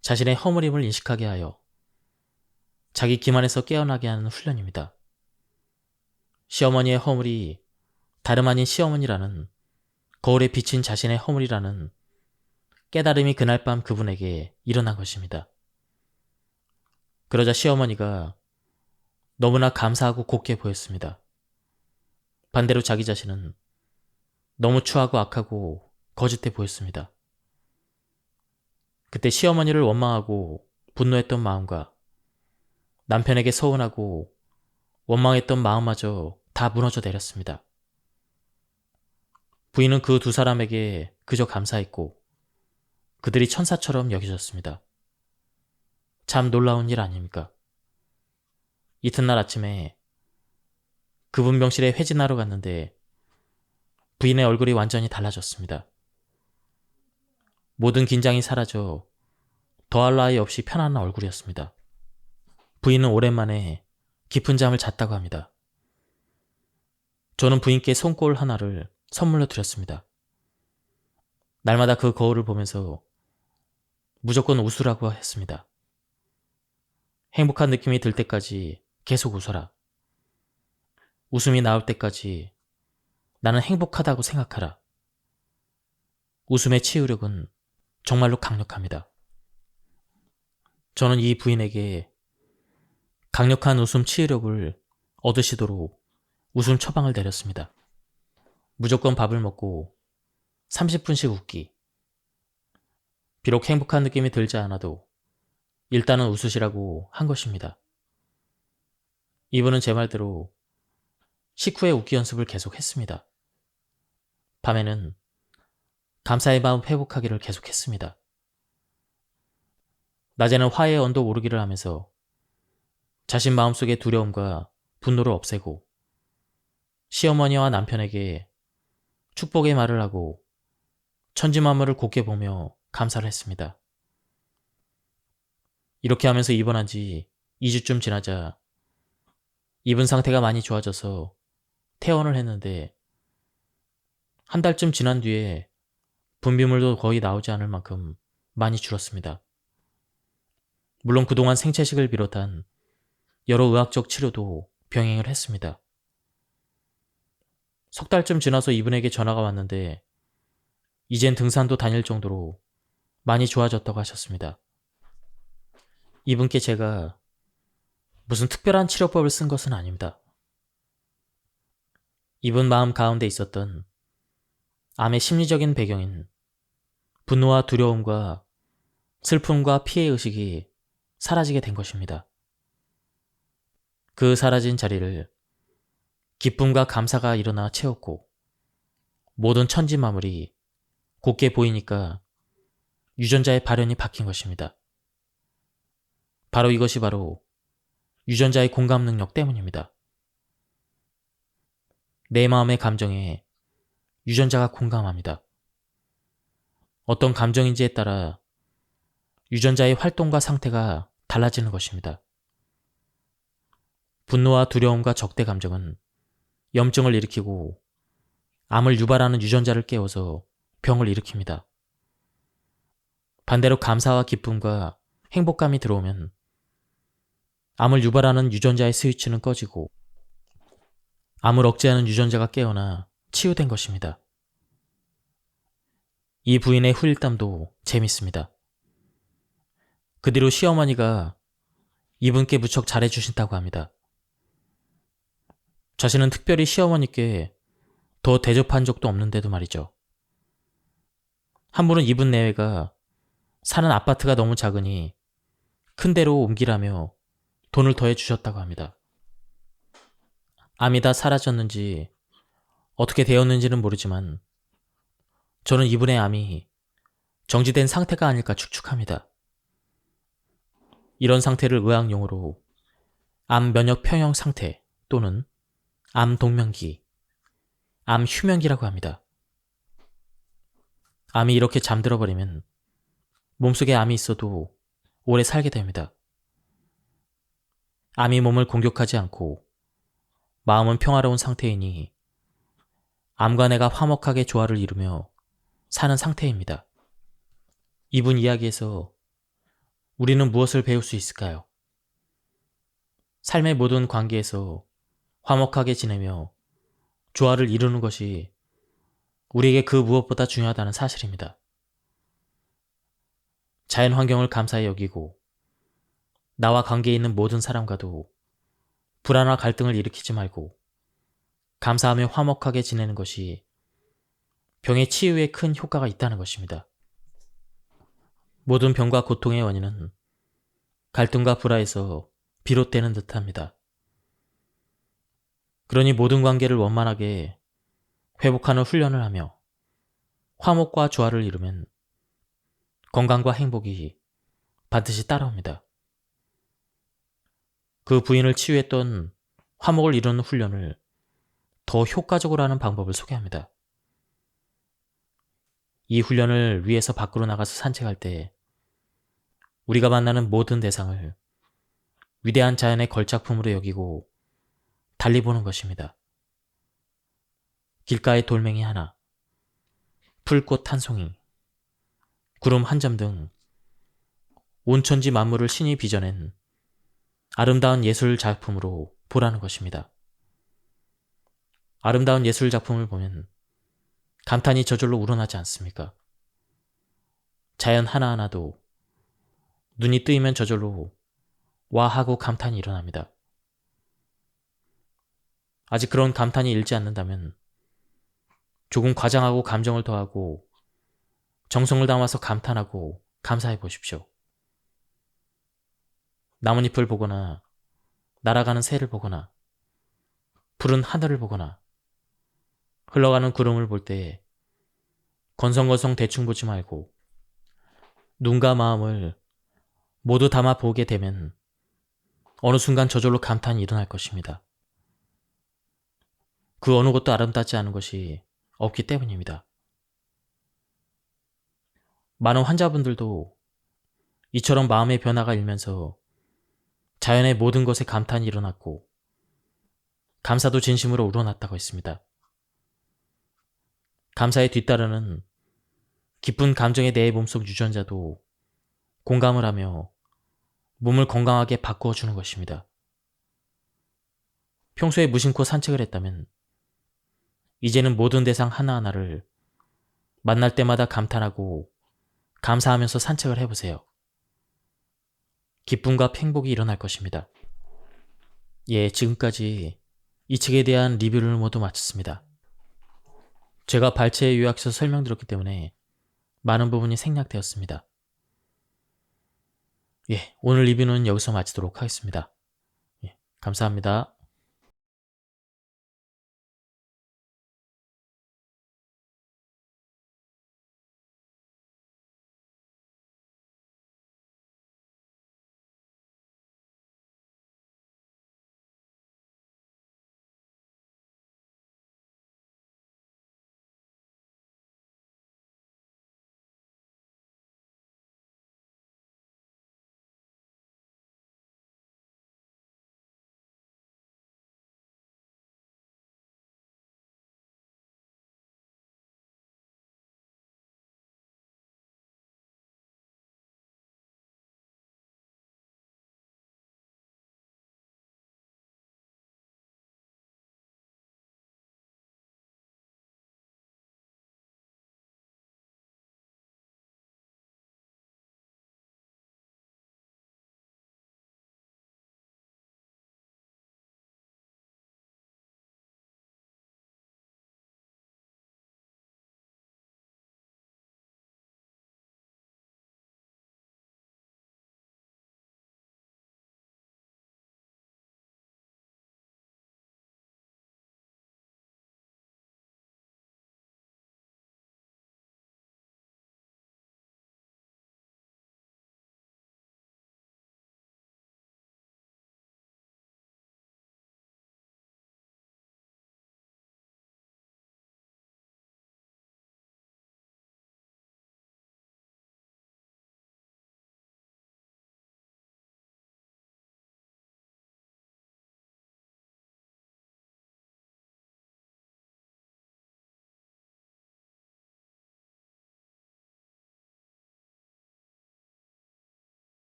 자신의 허물임을 인식하게 하여 자기 기만에서 깨어나게 하는 훈련입니다. 시어머니의 허물이 다름 아닌 시어머니라는 거울에 비친 자신의 허물이라는 깨달음이 그날 밤 그분에게 일어난 것입니다. 그러자 시어머니가 너무나 감사하고 곱게 보였습니다. 반대로 자기 자신은 너무 추하고 악하고 거짓돼 보였습니다. 그때 시어머니를 원망하고 분노했던 마음과 남편에게 서운하고 원망했던 마음마저 다 무너져 내렸습니다. 부인은 그 두 사람에게 그저 감사했고 그들이 천사처럼 여겨졌습니다. 참 놀라운 일 아닙니까? 이튿날 아침에 그분 병실에 회진하러 갔는데 부인의 얼굴이 완전히 달라졌습니다. 모든 긴장이 사라져 더할 나위 없이 편안한 얼굴이었습니다. 부인은 오랜만에 깊은 잠을 잤다고 합니다. 저는 부인께 손거울 하나를 선물로 드렸습니다. 날마다 그 거울을 보면서 무조건 웃으라고 했습니다. 행복한 느낌이 들 때까지 계속 웃어라. 웃음이 나올 때까지 나는 행복하다고 생각하라. 웃음의 치유력은 정말로 강력합니다. 저는 이 부인에게 강력한 웃음 치유력을 얻으시도록 웃음 처방을 내렸습니다. 무조건 밥을 먹고 30분씩 웃기. 비록 행복한 느낌이 들지 않아도 일단은 웃으시라고 한 것입니다. 이분은 제 말대로 식후에 웃기 연습을 계속 했습니다. 밤에는 감사의 마음 회복하기를 계속했습니다. 낮에는 화해의 언덕 오르기를 하면서 자신 마음속의 두려움과 분노를 없애고 시어머니와 남편에게 축복의 말을 하고 천지만물을 곱게 보며 감사를 했습니다. 이렇게 하면서 입원한 지 2주쯤 지나자 입은 상태가 많이 좋아져서 퇴원을 했는데 한 달쯤 지난 뒤에 분비물도 거의 나오지 않을 만큼 많이 줄었습니다. 물론 그동안 생채식을 비롯한 여러 의학적 치료도 병행을 했습니다. 석 달쯤 지나서 이분에게 전화가 왔는데 이젠 등산도 다닐 정도로 많이 좋아졌다고 하셨습니다. 이분께 제가 무슨 특별한 치료법을 쓴 것은 아닙니다. 이분 마음 가운데 있었던 암의 심리적인 배경인 분노와 두려움과 슬픔과 피해의식이 사라지게 된 것입니다. 그 사라진 자리를 기쁨과 감사가 일어나 채웠고 모든 천지만물이 곱게 보이니까 유전자의 발현이 바뀐 것입니다. 바로 이것이 바로 유전자의 공감 능력 때문입니다. 내 마음의 감정에 유전자가 공감합니다. 어떤 감정인지에 따라 유전자의 활동과 상태가 달라지는 것입니다. 분노와 두려움과 적대 감정은 염증을 일으키고 암을 유발하는 유전자를 깨워서 병을 일으킵니다. 반대로 감사와 기쁨과 행복감이 들어오면 암을 유발하는 유전자의 스위치는 꺼지고 암을 억제하는 유전자가 깨어나 치유된 것입니다. 이 부인의 후일담도 재밌습니다. 그 뒤로 시어머니가 이분께 무척 잘해주신다고 합니다. 자신은 특별히 시어머니께 더 대접한 적도 없는데도 말이죠. 한 분은 이분 내외가 사는 아파트가 너무 작으니 큰 데로 옮기라며 돈을 더해 주셨다고 합니다. 암이 다 사라졌는지 어떻게 되었는지는 모르지만 저는 이분의 암이 정지된 상태가 아닐까 축축합니다. 이런 상태를 의학용어로 암 면역 평형 상태 또는 암 동면기, 암 휴면기라고 합니다. 암이 이렇게 잠들어 버리면 몸속에 암이 있어도 오래 살게 됩니다. 암이 몸을 공격하지 않고 마음은 평화로운 상태이니 암과 내가 화목하게 조화를 이루며 사는 상태입니다. 이분 이야기에서 우리는 무엇을 배울 수 있을까요? 삶의 모든 관계에서 화목하게 지내며 조화를 이루는 것이 우리에게 그 무엇보다 중요하다는 사실입니다. 자연 환경을 감사히 여기고 나와 관계에 있는 모든 사람과도 불안과 갈등을 일으키지 말고 감사하며 화목하게 지내는 것이 병의 치유에 큰 효과가 있다는 것입니다. 모든 병과 고통의 원인은 갈등과 불화에서 비롯되는 듯합니다. 그러니 모든 관계를 원만하게 회복하는 훈련을 하며 화목과 조화를 이루면 건강과 행복이 반드시 따라옵니다. 그 부인을 치유했던 화목을 이루는 훈련을 더 효과적으로 하는 방법을 소개합니다. 이 훈련을 위해서 밖으로 나가서 산책할 때 우리가 만나는 모든 대상을 위대한 자연의 걸작품으로 여기고 달리 보는 것입니다. 길가의 돌멩이 하나, 풀꽃 한 송이, 구름 한 점 등 온천지 만물을 신이 빚어낸 아름다운 예술 작품으로 보라는 것입니다. 아름다운 예술 작품을 보면 감탄이 저절로 우러나지 않습니까? 자연 하나하나도 눈이 뜨이면 저절로 와 하고 감탄이 일어납니다. 아직 그런 감탄이 일지 않는다면 조금 과장하고 감정을 더하고 정성을 담아서 감탄하고 감사해 보십시오. 나뭇잎을 보거나 날아가는 새를 보거나 푸른 하늘을 보거나 흘러가는 구름을 볼 때 건성건성 대충 보지 말고 눈과 마음을 모두 담아 보게 되면 어느 순간 저절로 감탄이 일어날 것입니다. 그 어느 것도 아름답지 않은 것이 없기 때문입니다. 많은 환자분들도 이처럼 마음의 변화가 일면서 자연의 모든 것에 감탄이 일어났고 감사도 진심으로 우러났다고 했습니다. 감사에 뒤따르는 기쁜 감정의 내 몸속 유전자도 공감을 하며 몸을 건강하게 바꾸어 주는 것입니다. 평소에 무심코 산책을 했다면 이제는 모든 대상 하나하나를 만날 때마다 감탄하고 감사하면서 산책을 해보세요. 기쁨과 행복이 일어날 것입니다. 예, 지금까지 이 책에 대한 리뷰를 모두 마쳤습니다. 제가 발췌 요약해서 설명드렸기 때문에 많은 부분이 생략되었습니다. 예, 오늘 리뷰는 여기서 마치도록 하겠습니다. 예, 감사합니다.